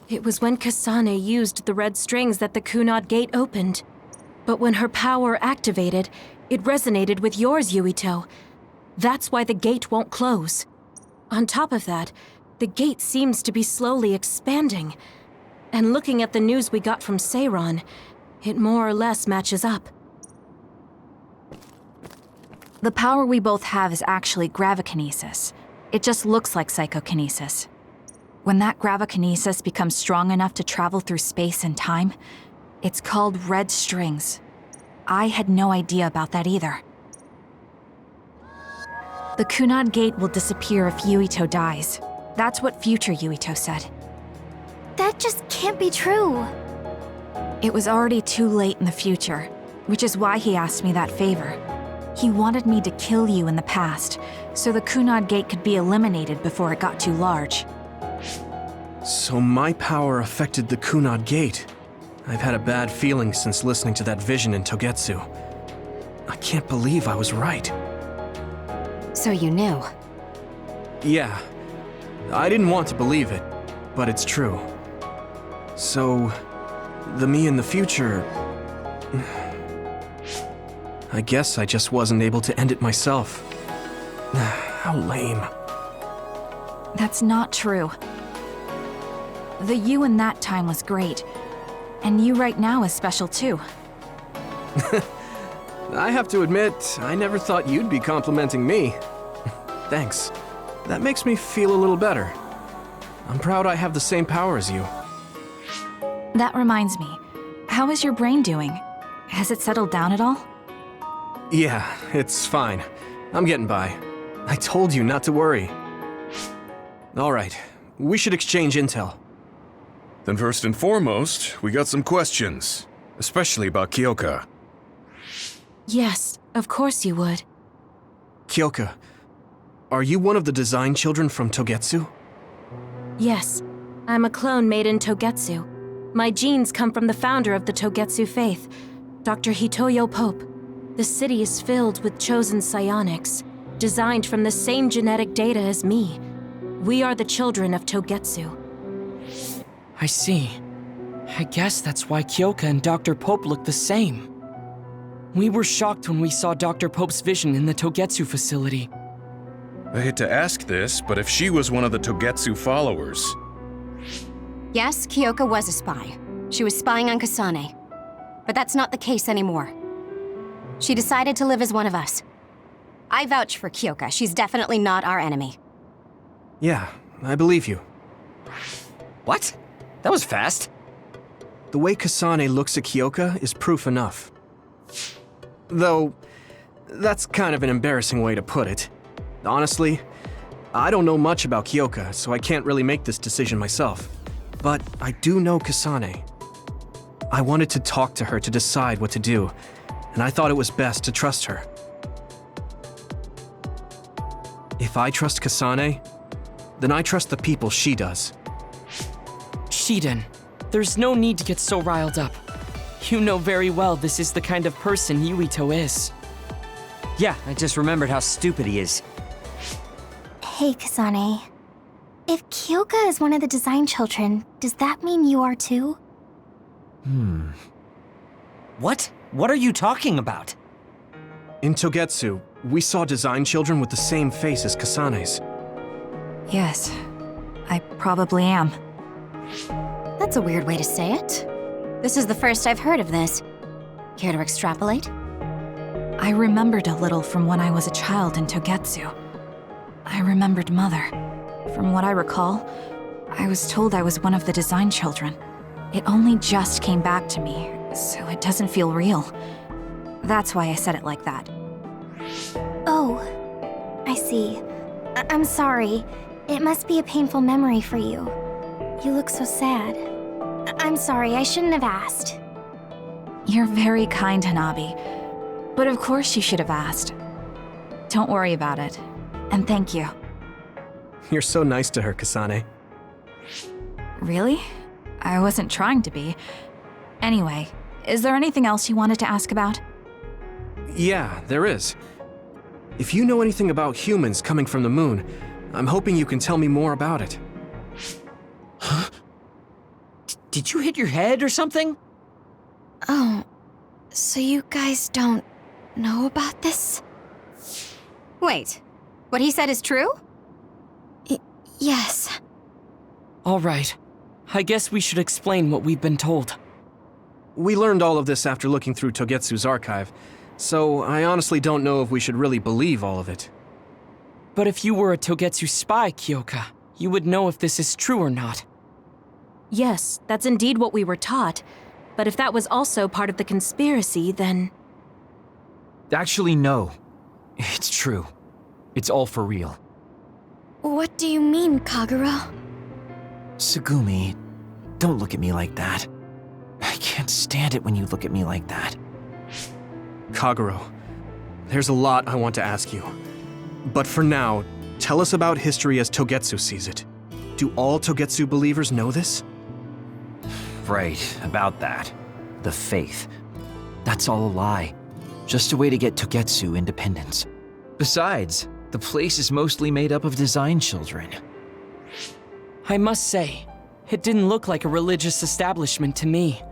Speaker 8: It was when Kasane used the red strings that the Kunad Gate opened. But when her power activated, it resonated with yours, Yuito. That's why the gate won't close. On top of that, the gate seems to be slowly expanding. And looking at the news we got from Seiron, it more or less matches up.
Speaker 12: The power we both have is actually gravikinesis. It just looks like psychokinesis. When that gravikinesis becomes strong enough to travel through space and time, it's called red strings. I had no idea about that either. The Kunad Gate will disappear if Yuito dies. That's what future Yuito said.
Speaker 2: That just can't be true.
Speaker 12: It was already too late in the future, which is why he asked me that favor. He wanted me to kill you in the past, so the Kunad Gate could be eliminated before it got too large.
Speaker 1: So my power affected the Kunad Gate. I've had a bad feeling since listening to that vision in Togetsu. I can't believe I was right.
Speaker 13: So you knew?
Speaker 1: Yeah. I didn't want to believe it, but it's true. So, the me in the future... I guess I just wasn't able to end it myself. How lame.
Speaker 12: That's not true. The you in that time was great, and you right now is special too.
Speaker 1: I have to admit, I never thought you'd be complimenting me. Thanks. That makes me feel a little better. I'm proud I have the same power as you.
Speaker 12: That reminds me, how is your brain doing? Has it settled down at all?
Speaker 1: Yeah, it's fine. I'm getting by. I told you not to worry. All right, we should exchange intel.
Speaker 4: Then first and foremost, we got some questions, especially about Kyoka.
Speaker 8: Yes, of course you would.
Speaker 1: Kyoka, are you one of the design children from Togetsu?
Speaker 8: Yes, I'm a clone made in Togetsu. My genes come from the founder of the Togetsu faith, Dr. Hitoyo Pope. The city is filled with chosen psionics, designed from the same genetic data as me. We are the children of Togetsu.
Speaker 3: I see. I guess that's why Kyoka and Dr. Pope look the same. We were shocked when we saw Dr. Pope's vision in the Togetsu facility.
Speaker 4: I hate to ask this, but if she was one of the Togetsu followers...
Speaker 13: Yes, Kyoka was a spy. She was spying on Kasane. But that's not the case anymore. She decided to live as one of us. I vouch for Kyoka. She's definitely not our enemy.
Speaker 1: Yeah, I believe you.
Speaker 14: What? That was fast.
Speaker 1: The way Kasane looks at Kyoka is proof enough. Though, that's kind of an embarrassing way to put it. Honestly, I don't know much about Kyoka, so I can't really make this decision myself. But I do know Kasane. I wanted to talk to her to decide what to do, and I thought it was best to trust her. If I trust Kasane, then I trust the people she does.
Speaker 3: Shiden, there's no need to get so riled up. You know very well this is the kind of person Yuito is.
Speaker 14: Yeah, I just remembered how stupid he is.
Speaker 2: Hey, Kasane. If Kyoka is one of the design children, does that mean you are too?
Speaker 14: What? What are you talking about?
Speaker 1: In Togetsu, we saw design children with the same face as Kasane's.
Speaker 12: Yes, I probably am.
Speaker 13: That's a weird way to say it. This is the first I've heard of this. Care to extrapolate?
Speaker 12: I remembered a little from when I was a child in Togetsu. I remembered Mother. From what I recall, I was told I was one of the design children. It only just came back to me, so it doesn't feel real. That's why I said it like that.
Speaker 2: Oh, I see. I'm sorry. It must be a painful memory for you. You look so sad. I'm sorry, I shouldn't have asked.
Speaker 12: You're very kind, Hanabi. But of course you should have asked. Don't worry about it. And thank you.
Speaker 1: You're so nice to her, Kasane.
Speaker 12: Really? I wasn't trying to be. Anyway, is there anything else you wanted to ask about?
Speaker 1: Yeah, there is. If you know anything about humans coming from the moon, I'm hoping you can tell me more about it.
Speaker 14: Huh? Did you hit your head or something?
Speaker 10: Oh, so you guys don't know about this?
Speaker 13: Wait, what he said is true?
Speaker 10: Yes.
Speaker 3: All right. I guess we should explain what we've been told.
Speaker 1: We learned all of this after looking through Togetsu's archive, so I honestly don't know if we should really believe all of it.
Speaker 3: But if you were a Togetsu spy, Kyoka, you would know if this is true or not.
Speaker 8: Yes, that's indeed what we were taught. But if that was also part of the conspiracy, then...
Speaker 15: Actually, no. It's true. It's all for real.
Speaker 10: What do you mean, Kagero?
Speaker 15: Tsugumi, don't look at me like that. I can't stand it when you look at me like that.
Speaker 1: Kagero, there's a lot I want to ask you. But for now, tell us about history as Togetsu sees it. Do all Togetsu believers know this?
Speaker 15: Right, about that. The faith. That's all a lie. Just a way to get Togetsu independence. Besides, the place is mostly made up of design children.
Speaker 3: I must say, it didn't look like a religious establishment to me.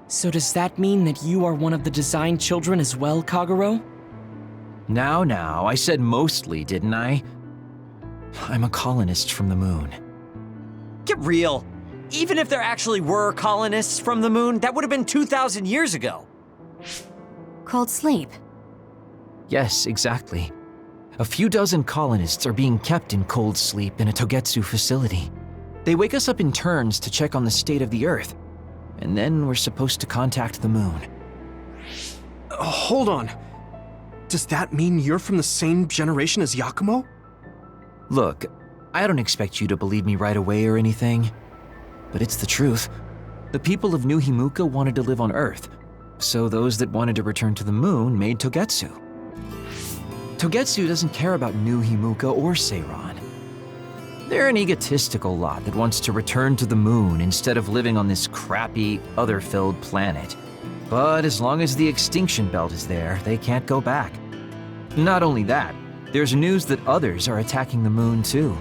Speaker 3: So does that mean that you are one of the design children as well, Kagero?
Speaker 15: Now, I said mostly, didn't I? I'm a colonist from the moon.
Speaker 14: Get real. Even if there actually were colonists from the moon, that would have been 2,000 years ago.
Speaker 13: Cold sleep.
Speaker 15: Yes, exactly. A few dozen colonists are being kept in cold sleep in a Togetsu facility. They wake us up in turns to check on the state of the Earth, and then we're supposed to contact the moon.
Speaker 1: Hold on. Does that mean you're from the same generation as Yakumo?
Speaker 15: Look, I don't expect you to believe me right away or anything, but it's the truth. The people of New Himuka wanted to live on Earth, so those that wanted to return to the moon made Togetsu. Togetsu doesn't care about New Himuka or Seiran. They're an egotistical lot that wants to return to the moon instead of living on this crappy, other-filled planet. But as long as the extinction belt is there, they can't go back. Not only that, there's news that others are attacking the moon too.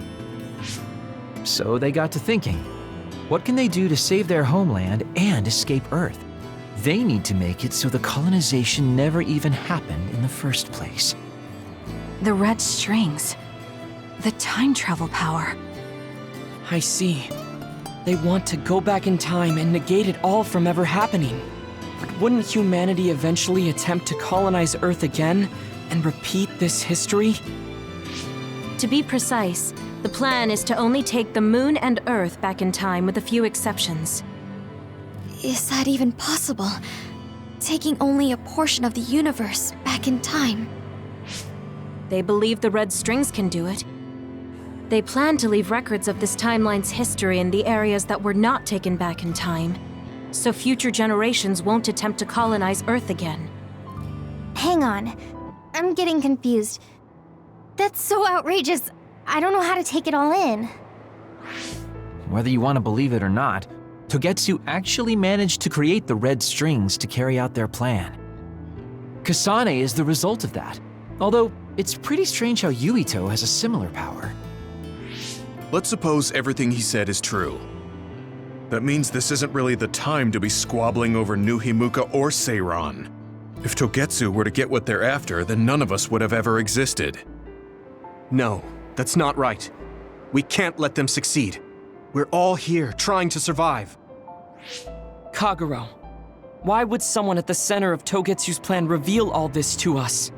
Speaker 15: So they got to thinking, what can they do to save their homeland and escape Earth? They need to make it so the colonization never even happened in the first place.
Speaker 12: The red strings. The time travel power.
Speaker 3: I see. They want to go back in time and negate it all from ever happening. But wouldn't humanity eventually attempt to colonize Earth again and repeat this history?
Speaker 8: To be precise, the plan is to only take the moon and Earth back in time with a few exceptions.
Speaker 10: Is that even possible? Taking only a portion of the universe back in time?
Speaker 8: They believe the red strings can do it. They plan to leave records of this timeline's history in the areas that were not taken back in time, so future generations won't attempt to colonize Earth again.
Speaker 2: Hang on. I'm getting confused. That's so outrageous. I don't know how to take it all in.
Speaker 15: Whether you want to believe it or not, Togetsu actually managed to create the red strings to carry out their plan. Kasane is the result of that, although it's pretty strange how Yuito has a similar power.
Speaker 4: Let's suppose everything he said is true. That means this isn't really the time to be squabbling over New Himuka or Seiran. If Togetsu were to get what they're after, then none of us would have ever existed.
Speaker 1: No, that's not right. We can't let them succeed. We're all here trying to survive.
Speaker 3: Kagero, why would someone at the center of Togetsu's plan reveal all this to us?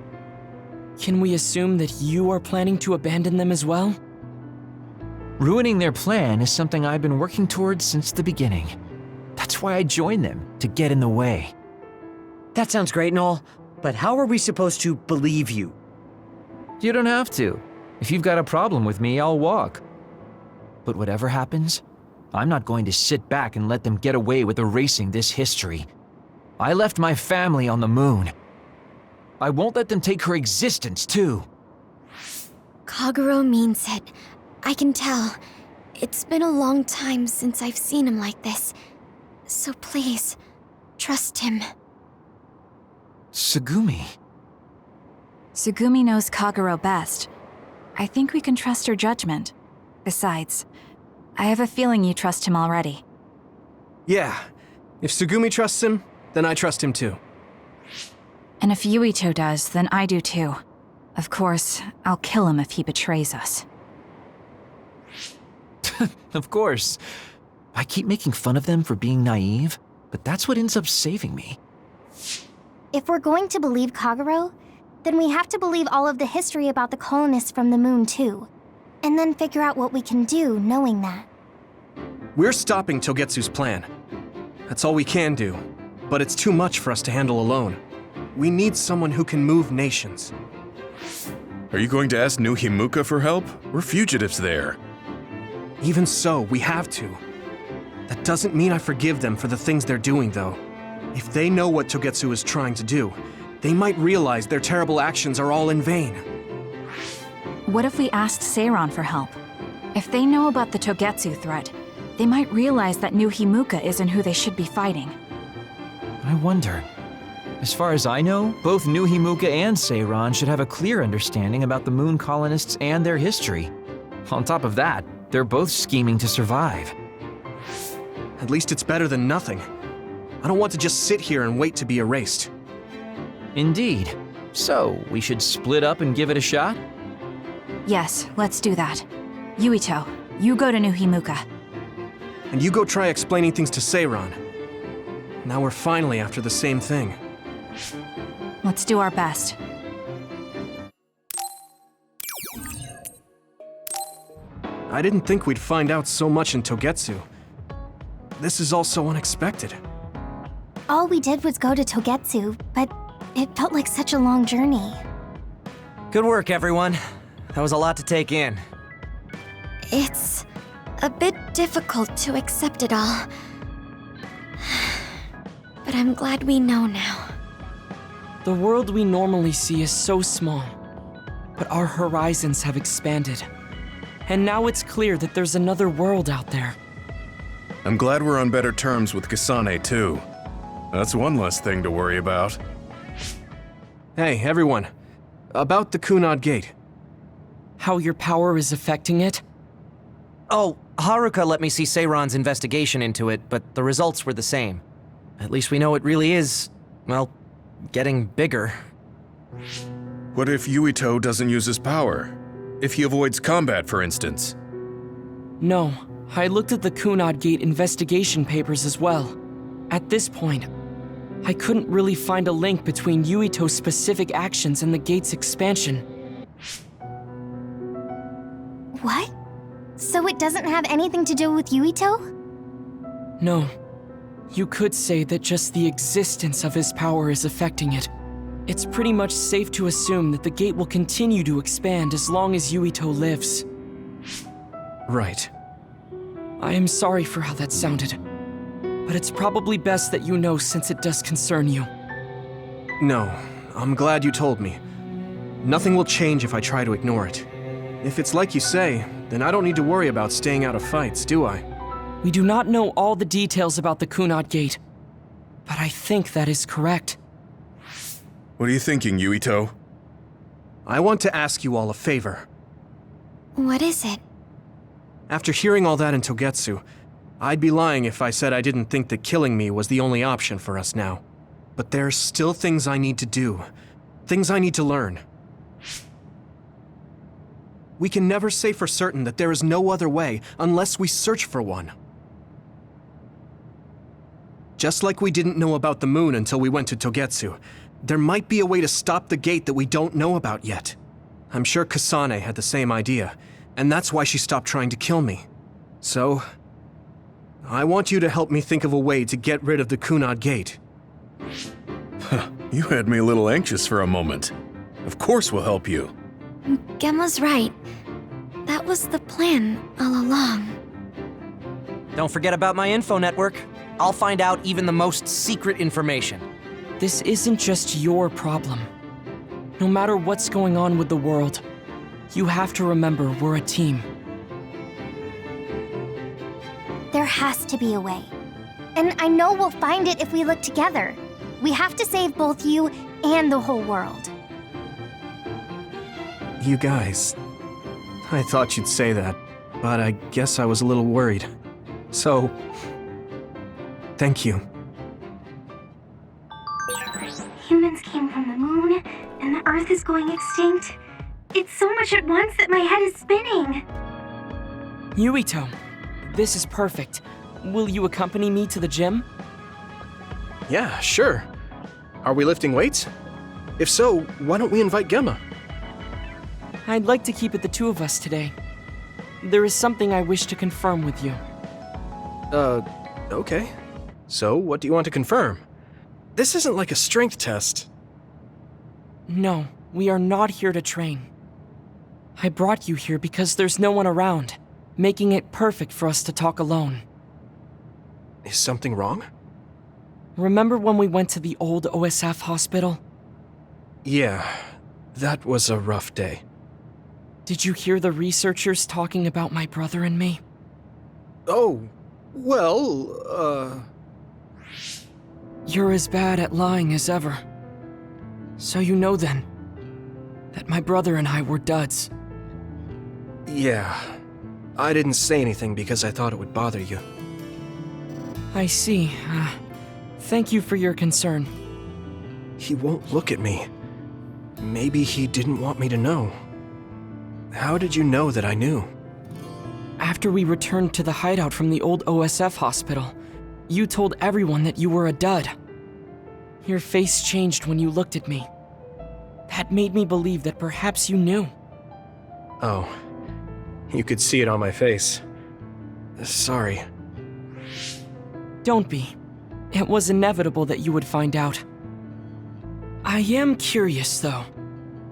Speaker 3: Can we assume that you are planning to abandon them as well?
Speaker 15: Ruining their plan is something I've been working towards since the beginning. That's why I joined them, to get in the way.
Speaker 14: That sounds great and all, but how are we supposed to believe you?
Speaker 15: You don't have to. If you've got a problem with me, I'll walk. But whatever happens, I'm not going to sit back and let them get away with erasing this history. I left my family on the moon. I won't let them take her existence, too.
Speaker 10: Kagero means it. I can tell. It's been a long time since I've seen him like this. So please, trust him.
Speaker 15: Tsugumi.
Speaker 12: Tsugumi knows Kagero best. I think we can trust her judgment. Besides, I have a feeling you trust him already.
Speaker 1: Yeah. If Tsugumi trusts him, then I trust him too.
Speaker 12: And if Yuito does, then I do too. Of course, I'll kill him if he betrays us.
Speaker 15: Of course. I keep making fun of them for being naive, but that's what ends up saving me.
Speaker 2: If we're going to believe Kagero, then we have to believe all of the history about the colonists from the moon too. And then figure out what we can do knowing that.
Speaker 1: We're stopping Togetsu's plan. That's all we can do, but it's too much for us to handle alone. We need someone who can move nations.
Speaker 4: Are you going to ask New Himuka for help? We're fugitives there.
Speaker 1: Even so, we have to. That doesn't mean I forgive them for the things they're doing, though. If they know what Togetsu is trying to do, they might realize their terrible actions are all in vain.
Speaker 12: What if we asked Seiron for help? If they know about the Togetsu threat, they might realize that New Himuka isn't who they should be fighting.
Speaker 15: I wonder. As far as I know, both New Himuka and Seiron should have a clear understanding about the moon colonists and their history. On top of that, they're both scheming to survive.
Speaker 1: At least it's better than nothing. I don't want to just sit here and wait to be erased.
Speaker 15: Indeed. So, we should split up and give it a shot?
Speaker 12: Yes, let's do that. Yuito, you go to New Himuka.
Speaker 1: And you go try explaining things to Seiron. Now we're finally after the same thing.
Speaker 12: Let's do our best.
Speaker 1: I didn't think we'd find out so much in Togetsu. This is all so unexpected.
Speaker 2: All we did was go to Togetsu, but it felt like such a long journey.
Speaker 16: Good work, everyone. That was a lot to take in.
Speaker 10: It's a bit difficult to accept it all. But I'm glad we know now.
Speaker 3: The world we normally see is so small, but our horizons have expanded. And now it's clear that there's another world out there.
Speaker 4: I'm glad we're on better terms with Kasane, too. That's one less thing to worry about.
Speaker 1: Hey, everyone. About the Kunad Gate.
Speaker 3: How your power is affecting it?
Speaker 16: Oh, Haruka let me see Seiron's investigation into it, but the results were the same. At least we know it really is, well, getting bigger.
Speaker 4: What if Yuito doesn't use his power? If he avoids combat, for instance?
Speaker 3: No, I looked at the Kunad Gate investigation papers as well. At this point, I couldn't really find a link between Yuito's specific actions and the gate's expansion.
Speaker 2: What? So it doesn't have anything to do with Yuito?
Speaker 3: No. You could say that just the existence of his power is affecting it. It's pretty much safe to assume that the gate will continue to expand as long as Yuito lives.
Speaker 1: Right.
Speaker 3: I am sorry for how that sounded, but it's probably best that you know since it does concern you.
Speaker 1: No, I'm glad you told me. Nothing will change if I try to ignore it. If it's like you say, then I don't need to worry about staying out of fights, do I?
Speaker 3: We do not know all the details about the Kunad Gate, but I think that is correct.
Speaker 4: What are you thinking, Yuito?
Speaker 1: I want to ask you all a favor.
Speaker 10: What is it?
Speaker 1: After hearing all that in Togetsu, I'd be lying if I said I didn't think that killing me was the only option for us now. But there's still things I need to do. Things I need to learn. We can never say for certain that there is no other way unless we search for one. Just like we didn't know about the moon until we went to Togetsu, there might be a way to stop the gate that we don't know about yet. I'm sure Kasane had the same idea, and that's why she stopped trying to kill me. So, I want you to help me think of a way to get rid of the Kunad Gate.
Speaker 4: You had me a little anxious for a moment. Of course we'll help you.
Speaker 10: Gemma's right. That was the plan all along.
Speaker 16: Don't forget about my info network. I'll find out even the most secret information.
Speaker 3: This isn't just your problem. No matter what's going on with the world, you have to remember we're a team.
Speaker 2: There has to be a way. And I know we'll find it if we look together. We have to save both you and the whole world.
Speaker 1: You guys. I thought you'd say that, but I guess I was a little worried. So, thank you.
Speaker 5: Humans came from the moon, and the Earth is going extinct. It's so much at once that my head is spinning.
Speaker 3: Yuito, this is perfect. Will you accompany me to the gym?
Speaker 1: Yeah, sure. Are we lifting weights? If so, why don't we invite Gemma?
Speaker 3: I'd like to keep it the two of us today. There is something I wish to confirm with you.
Speaker 1: Okay. So, what do you want to confirm? This isn't like a strength test.
Speaker 3: No, we are not here to train. I brought you here because there's no one around, making it perfect for us to talk alone.
Speaker 1: Is something wrong?
Speaker 3: Remember when we went to the old OSF hospital?
Speaker 1: Yeah, that was a rough day.
Speaker 3: Did you hear the researchers talking about my brother and me?
Speaker 1: Oh, well,
Speaker 3: You're as bad at lying as ever. So you know then, that my brother and I were duds.
Speaker 1: Yeah. I didn't say anything because I thought it would bother you.
Speaker 3: I see. Thank you for your concern.
Speaker 1: He won't look at me. Maybe he didn't want me to know. How did you know that I knew?
Speaker 3: After we returned to the hideout from the old OSF hospital, you told everyone that you were a dud. Your face changed when you looked at me. That made me believe that perhaps you knew.
Speaker 1: Oh. You could see it on my face. Sorry.
Speaker 3: Don't be. It was inevitable that you would find out. I am curious, though.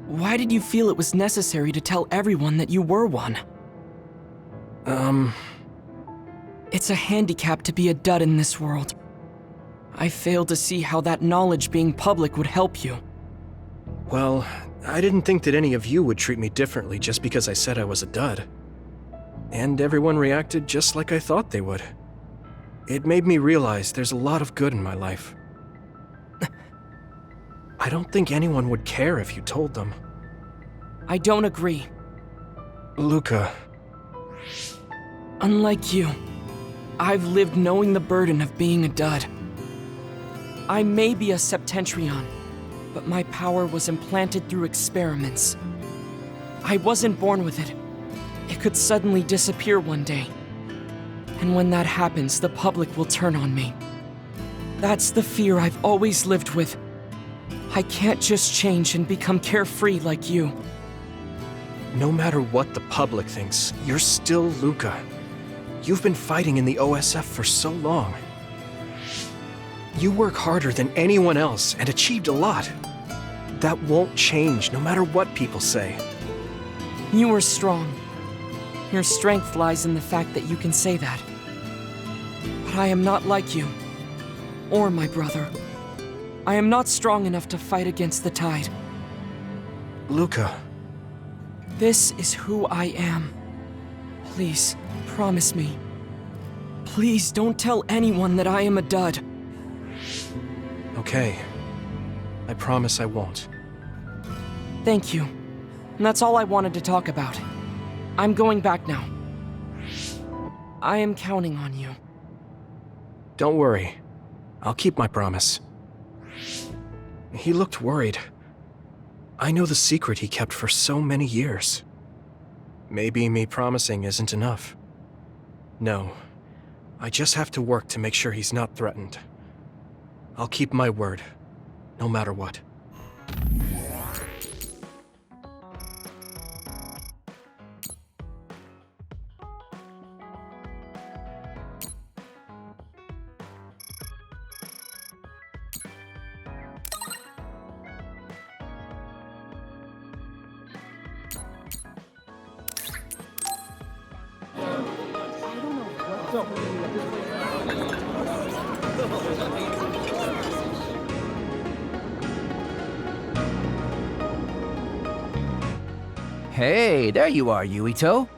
Speaker 3: Why did you feel it was necessary to tell everyone that you were one? It's a handicap to be a dud in this world. I fail to see how that knowledge being public would help you.
Speaker 1: Well, I didn't think that any of you would treat me differently just because I said I was a dud. And everyone reacted just like I thought they would. It made me realize there's a lot of good in my life. I don't think anyone would care if you told them.
Speaker 3: I don't agree.
Speaker 1: Luca.
Speaker 3: Unlike you, I've lived knowing the burden of being a dud. I may be a septentrion, but my power was implanted through experiments. I wasn't born with it. It could suddenly disappear one day. And when that happens, the public will turn on me. That's the fear I've always lived with. I can't just change and become carefree like you.
Speaker 1: No matter what the public thinks, you're still Luca. You've been fighting in the OSF for so long. You work harder than anyone else and achieved a lot. That won't change no matter what people say.
Speaker 3: You are strong. Your strength lies in the fact that you can say that. But I am not like you, or my brother. I am not strong enough to fight against the tide.
Speaker 1: Luca.
Speaker 3: This is who I am. Please, promise me. Please don't tell anyone that I am a dud.
Speaker 1: Okay. I promise I won't.
Speaker 3: Thank you. And that's all I wanted to talk about. I'm going back now. I am counting on you.
Speaker 1: Don't worry. I'll keep my promise. He looked worried. I know the secret he kept for so many years. Maybe me promising isn't enough. No. I just have to work to make sure he's not threatened. I'll keep my word, no matter what.
Speaker 15: Hey, there you are, Yuito.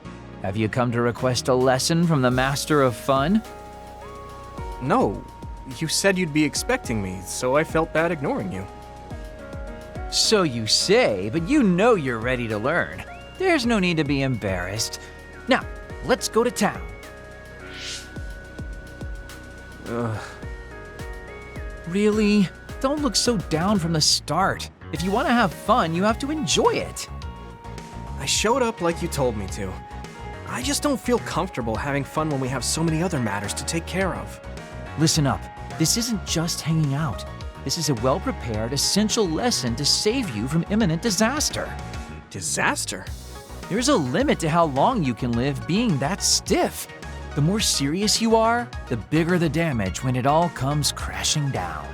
Speaker 15: Have you come to request a lesson from the Master of Fun?
Speaker 1: No, You said you'd be expecting me, so I felt bad ignoring you.
Speaker 15: So you say, but you know you're ready to learn. There's no need to be embarrassed. Now, let's go to town. Really? Don't look so down from the start. If you want to have fun, you have to enjoy it.
Speaker 1: I showed up like you told me to. I just don't feel comfortable having fun when we have so many other matters to take care of.
Speaker 15: Listen up. This isn't just hanging out. This is a well-prepared, essential lesson to save you from imminent disaster.
Speaker 1: Disaster?
Speaker 15: There's a limit to how long you can live being that stiff. The more serious you are, the bigger the damage when it all comes crashing down.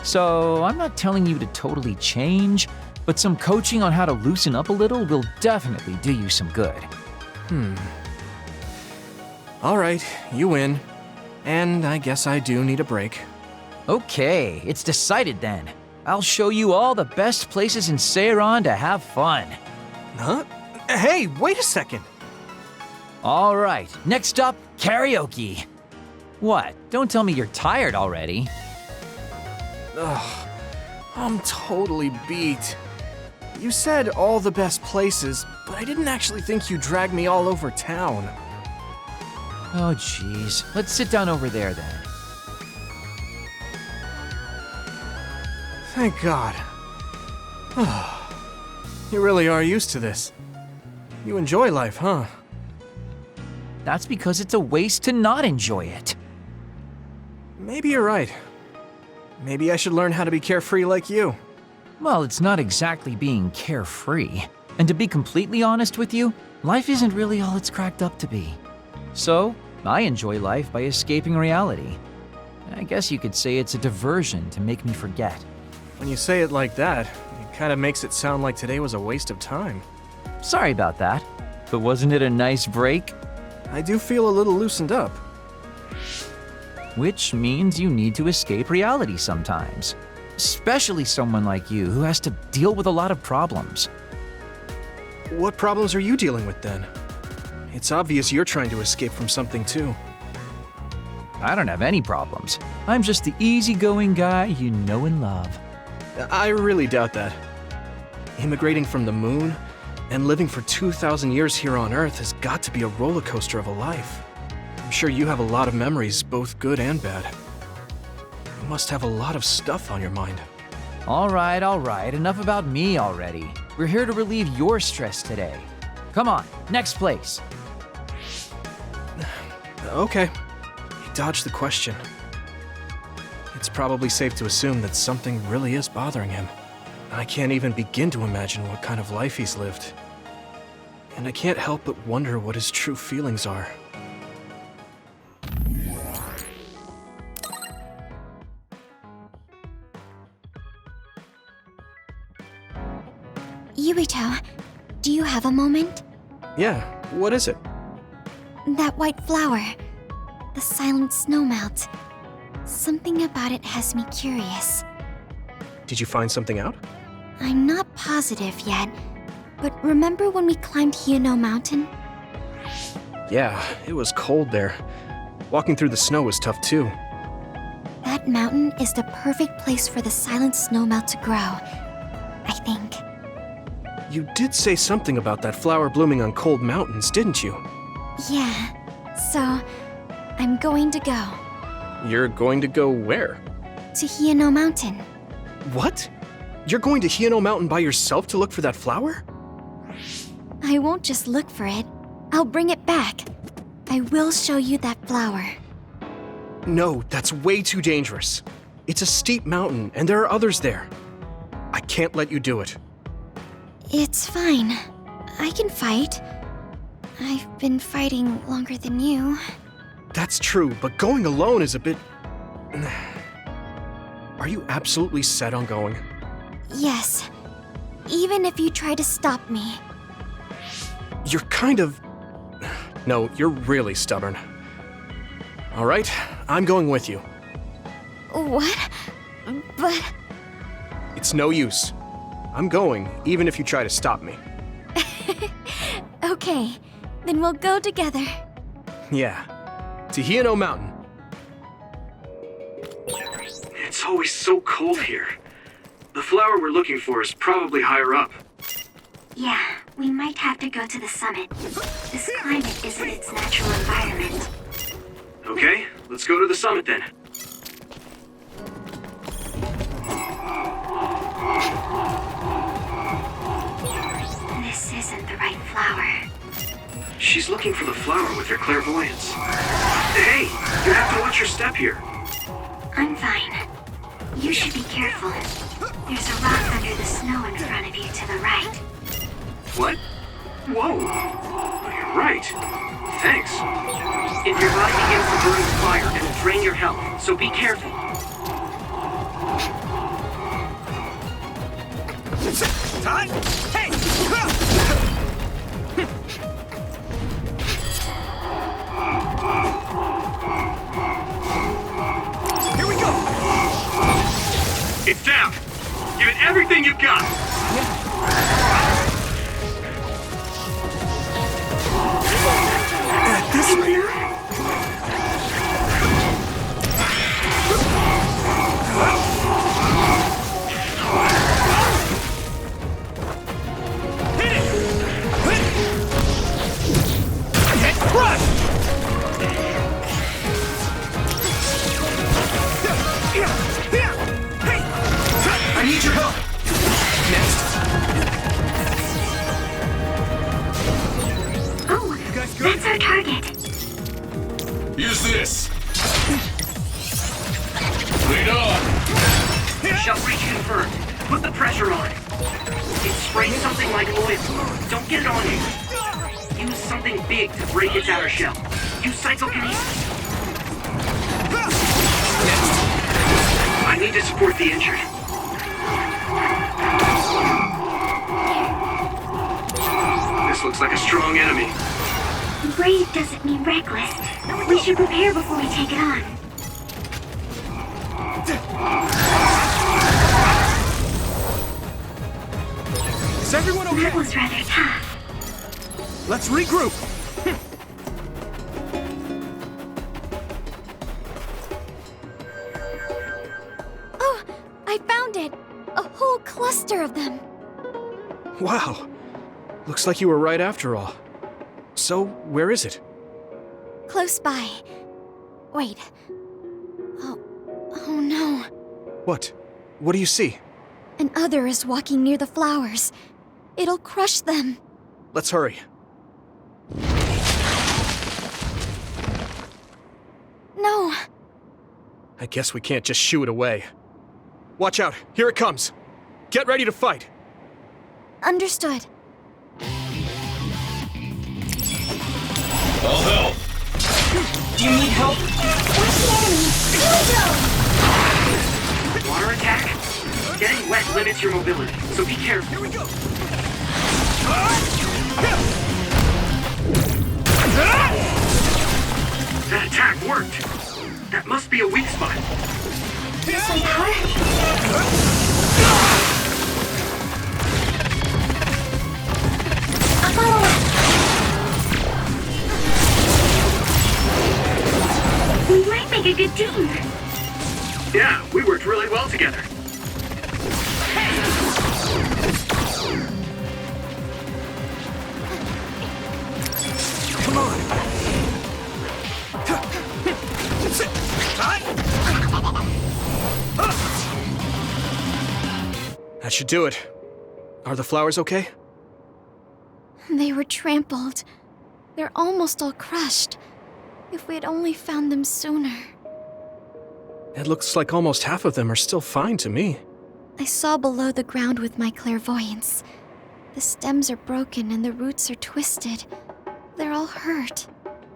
Speaker 15: So, I'm not telling you to totally change, but some coaching on how to loosen up a little will definitely do you some good.
Speaker 1: All right, you win. And I guess I do need a break.
Speaker 15: Okay, it's decided then. I'll show you all the best places in Seiron to have fun.
Speaker 1: Huh? Hey, wait a second.
Speaker 15: All right, next up, karaoke. What? Don't tell me you're tired already.
Speaker 1: Ugh, I'm totally beat. You said all the best places, but I didn't actually think you dragged me all over town.
Speaker 15: Oh, jeez. Let's sit down over there then.
Speaker 1: Thank God. You really are used to this. You enjoy life, huh?
Speaker 15: That's because it's a waste to not enjoy it.
Speaker 1: Maybe you're right. Maybe I should learn how to be carefree like you.
Speaker 15: Well, it's not exactly being carefree. And to be completely honest with you, life isn't really all it's cracked up to be. So, I enjoy life by escaping reality. I guess you could say it's a diversion to make me forget.
Speaker 1: When you say it like that, it kind of makes it sound like today was a waste of time.
Speaker 15: Sorry about that, but wasn't it a nice break?
Speaker 1: I do feel a little loosened up.
Speaker 15: Which means you need to escape reality sometimes. Especially someone like you who has to deal with a lot of problems.
Speaker 1: What problems are you dealing with then? It's obvious you're trying to escape from something too.
Speaker 15: I don't have any problems. I'm just the easygoing guy you know and love.
Speaker 1: I really doubt that. Immigrating from the moon and living for 2,000 years here on Earth has got to be a roller coaster of a life. I'm sure you have a lot of memories, both good and bad. You must have a lot of stuff on your mind.
Speaker 15: All right, enough about me already. We're here to relieve your stress today. Come on, next place.
Speaker 1: Okay, you dodged the question. It's probably safe to assume that something really is bothering him. I can't even begin to imagine what kind of life he's lived. And I can't help but wonder what his true feelings are.
Speaker 10: Yuito, do you have a moment?
Speaker 1: Yeah, what is it?
Speaker 10: That white flower. The silent snowmelt. Something about it has me curious.
Speaker 1: Did you find something out?
Speaker 10: I'm not positive yet, but remember when we climbed Hieno Mountain?
Speaker 1: Yeah, it was cold there. Walking through the snow was tough too.
Speaker 10: That mountain is the perfect place for the silent snowmelt to grow, I think.
Speaker 1: You did say something about that flower blooming on cold mountains, didn't you?
Speaker 10: Yeah, so I'm going to go.
Speaker 1: You're going to go where?
Speaker 10: To Hieno Mountain.
Speaker 1: What? You're going to Hieno Mountain by yourself to look for that flower?
Speaker 10: I won't just look for it. I'll bring it back. I will show you that flower.
Speaker 1: No, that's way too dangerous. It's a steep mountain, and there are others there. I can't let you do it.
Speaker 10: It's fine. I can fight. I've been fighting longer than you.
Speaker 1: That's true, but going alone is a bit... Are you absolutely set on going?
Speaker 10: Yes. Even if you try to stop me.
Speaker 1: You're kind of... No, you're really stubborn. All right, I'm going with you.
Speaker 10: What? But...
Speaker 1: It's no use. I'm going, even if you try to stop me.
Speaker 10: Okay, then we'll go together.
Speaker 1: Yeah, to Hieno Mountain.
Speaker 7: always so cold here. The flower we're looking for is probably higher up.
Speaker 10: Yeah, we might have to go to the summit. This climate isn't its natural environment.
Speaker 7: Okay, let's go to the summit then.
Speaker 10: This isn't the right flower.
Speaker 7: She's looking for the flower with her clairvoyance. Hey, you have to watch your step here.
Speaker 10: I'm fine. You should be careful. There's a rock under the snow in front of you to the right.
Speaker 7: What? Whoa! Oh, you're right. Thanks.
Speaker 6: If your body begins to burn with fire, it'll drain your health, so be careful.
Speaker 7: Time? Hey! Here we go! It's down! Give it everything you've got! This way.
Speaker 1: I need your help! Next.
Speaker 10: Oh, that's our target.
Speaker 11: Use this. Lead on.
Speaker 6: Shell breach confirmed. Put the pressure on. It sprays something like oil. Don't get it on you. Use something big to break its outer shell. Use psychokinetic.
Speaker 7: I need to support the injured. This looks like a strong enemy.
Speaker 10: Brave doesn't mean reckless. We should prepare before we take it on.
Speaker 1: Is everyone okay?
Speaker 10: That was rather tough.
Speaker 1: Let's regroup!
Speaker 10: Oh, I found it! A whole cluster of them.
Speaker 1: Wow. Looks like you were right after all. So, where is it?
Speaker 10: Close by. Wait. Oh no.
Speaker 1: What? What do you see?
Speaker 10: An other is walking near the flowers. It'll crush them.
Speaker 1: Let's hurry.
Speaker 10: No.
Speaker 1: I guess we can't just shoo it away. Watch out, here it comes. Get ready to fight.
Speaker 10: Understood.
Speaker 11: I'll help.
Speaker 6: Do you need help?
Speaker 10: What's the enemy? Yuito!
Speaker 6: Water attack? Getting wet limits your mobility, so be careful.
Speaker 7: Here we go. That attack worked. That must be a weak spot.
Speaker 10: Some power? I'll follow it. We might make a good team.
Speaker 7: Yeah, we worked really well together.
Speaker 1: Come on. That should do it. Are the flowers okay?
Speaker 10: They were trampled. They're almost all crushed. If we had only found them sooner.
Speaker 1: It looks like almost half of them are still fine to me.
Speaker 10: I saw below the ground with my clairvoyance. The stems are broken and the roots are twisted. They're all hurt.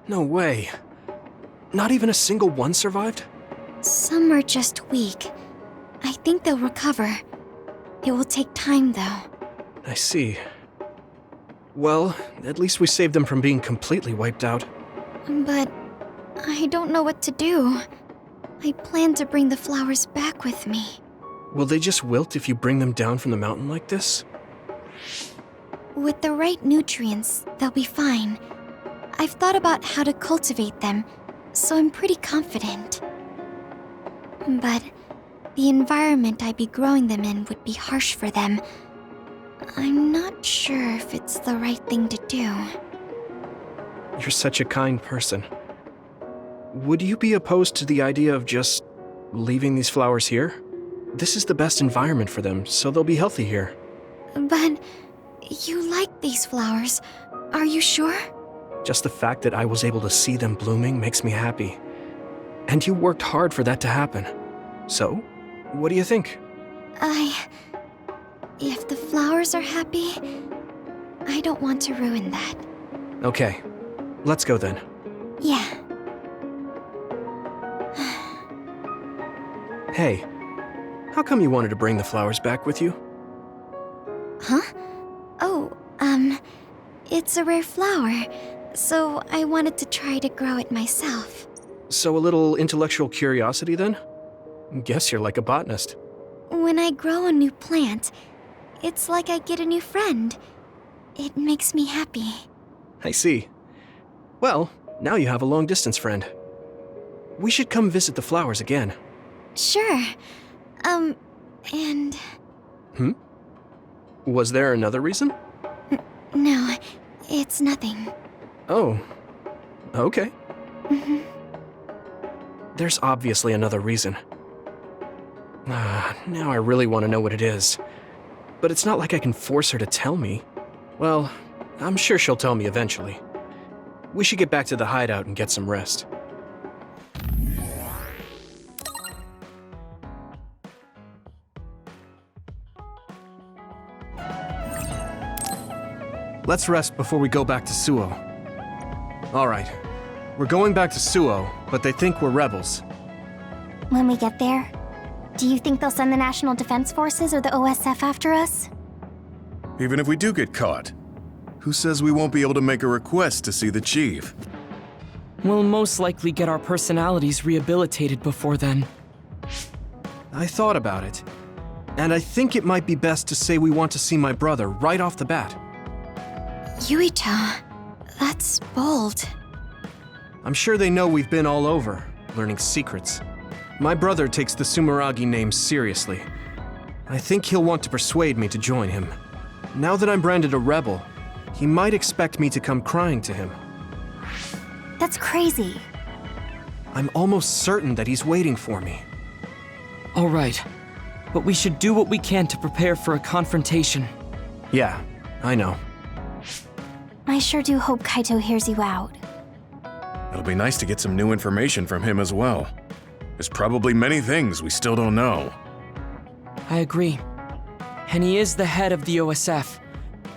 Speaker 1: No way. Not even a single one survived?
Speaker 10: Some are just weak. I think they'll recover. It will take time, though.
Speaker 1: I see. Well, at least we saved them from being completely wiped out.
Speaker 10: But I don't know what to do. I plan to bring the flowers back with me.
Speaker 1: Will they just wilt if you bring them down from the mountain like this?
Speaker 10: With the right nutrients, they'll be fine. I've thought about how to cultivate them, so I'm pretty confident. But the environment I'd be growing them in would be harsh for them. I'm not sure if it's the right thing to do.
Speaker 1: You're such a kind person. Would you be opposed to the idea of just leaving these flowers here? This is the best environment for them, so they'll be healthy here.
Speaker 10: But you like these flowers, are you sure?
Speaker 1: Just the fact that I was able to see them blooming makes me happy. And you worked hard for that to happen. So, what do you think?
Speaker 10: If the flowers are happy, I don't want to ruin that.
Speaker 1: Okay, let's go then.
Speaker 10: Yeah.
Speaker 1: Hey, how come you wanted to bring the flowers back with you?
Speaker 10: Huh? Oh, it's a rare flower, so I wanted to try to grow it myself.
Speaker 1: So a little intellectual curiosity then? Guess you're like a botanist.
Speaker 10: When I grow a new plant, it's like I get a new friend. It makes me happy.
Speaker 1: I see. Well, now you have a long-distance friend. We should come visit the flowers again.
Speaker 10: Sure. And...
Speaker 1: Was there another reason?
Speaker 10: No, it's nothing.
Speaker 1: Oh. Okay. There's obviously another reason. Now I really want to know what it is. But it's not like I can force her to tell me. Well, I'm sure she'll tell me eventually. We should get back to the hideout and get some rest. Let's rest before we go back to Suo. Alright, we're going back to Suo, but they think we're rebels.
Speaker 2: When we get there, do you think they'll send the National Defense Forces or the OSF after us?
Speaker 4: Even if we do get caught, who says we won't be able to make a request to see the chief?
Speaker 3: We'll most likely get our personalities rehabilitated before then.
Speaker 1: I thought about it, and I think it might be best to say we want to see my brother right off the bat.
Speaker 10: Yuito, that's bold.
Speaker 1: I'm sure they know we've been all over, learning secrets. My brother takes the Sumeragi name seriously. I think he'll want to persuade me to join him. Now that I'm branded a rebel, he might expect me to come crying to him.
Speaker 2: That's crazy.
Speaker 1: I'm almost certain that he's waiting for me.
Speaker 3: All right, but we should do what we can to prepare for a confrontation.
Speaker 1: Yeah, I know.
Speaker 2: I sure do hope Kaito hears you out.
Speaker 4: It'll be nice to get some new information from him as well. There's probably many things we still don't know.
Speaker 3: I agree. And he is the head of the OSF,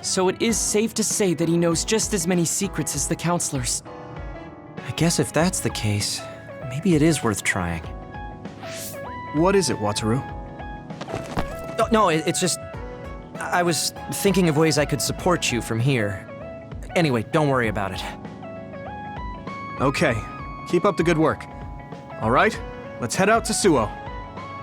Speaker 3: so it is safe to say that he knows just as many secrets as the counselors.
Speaker 16: I guess if that's the case, maybe it is worth trying.
Speaker 1: What is it, Wataru?
Speaker 16: No, it's just... I was thinking of ways I could support you from here. Anyway, don't worry about it.
Speaker 1: Okay, keep up the good work. All right, let's head out to Suo.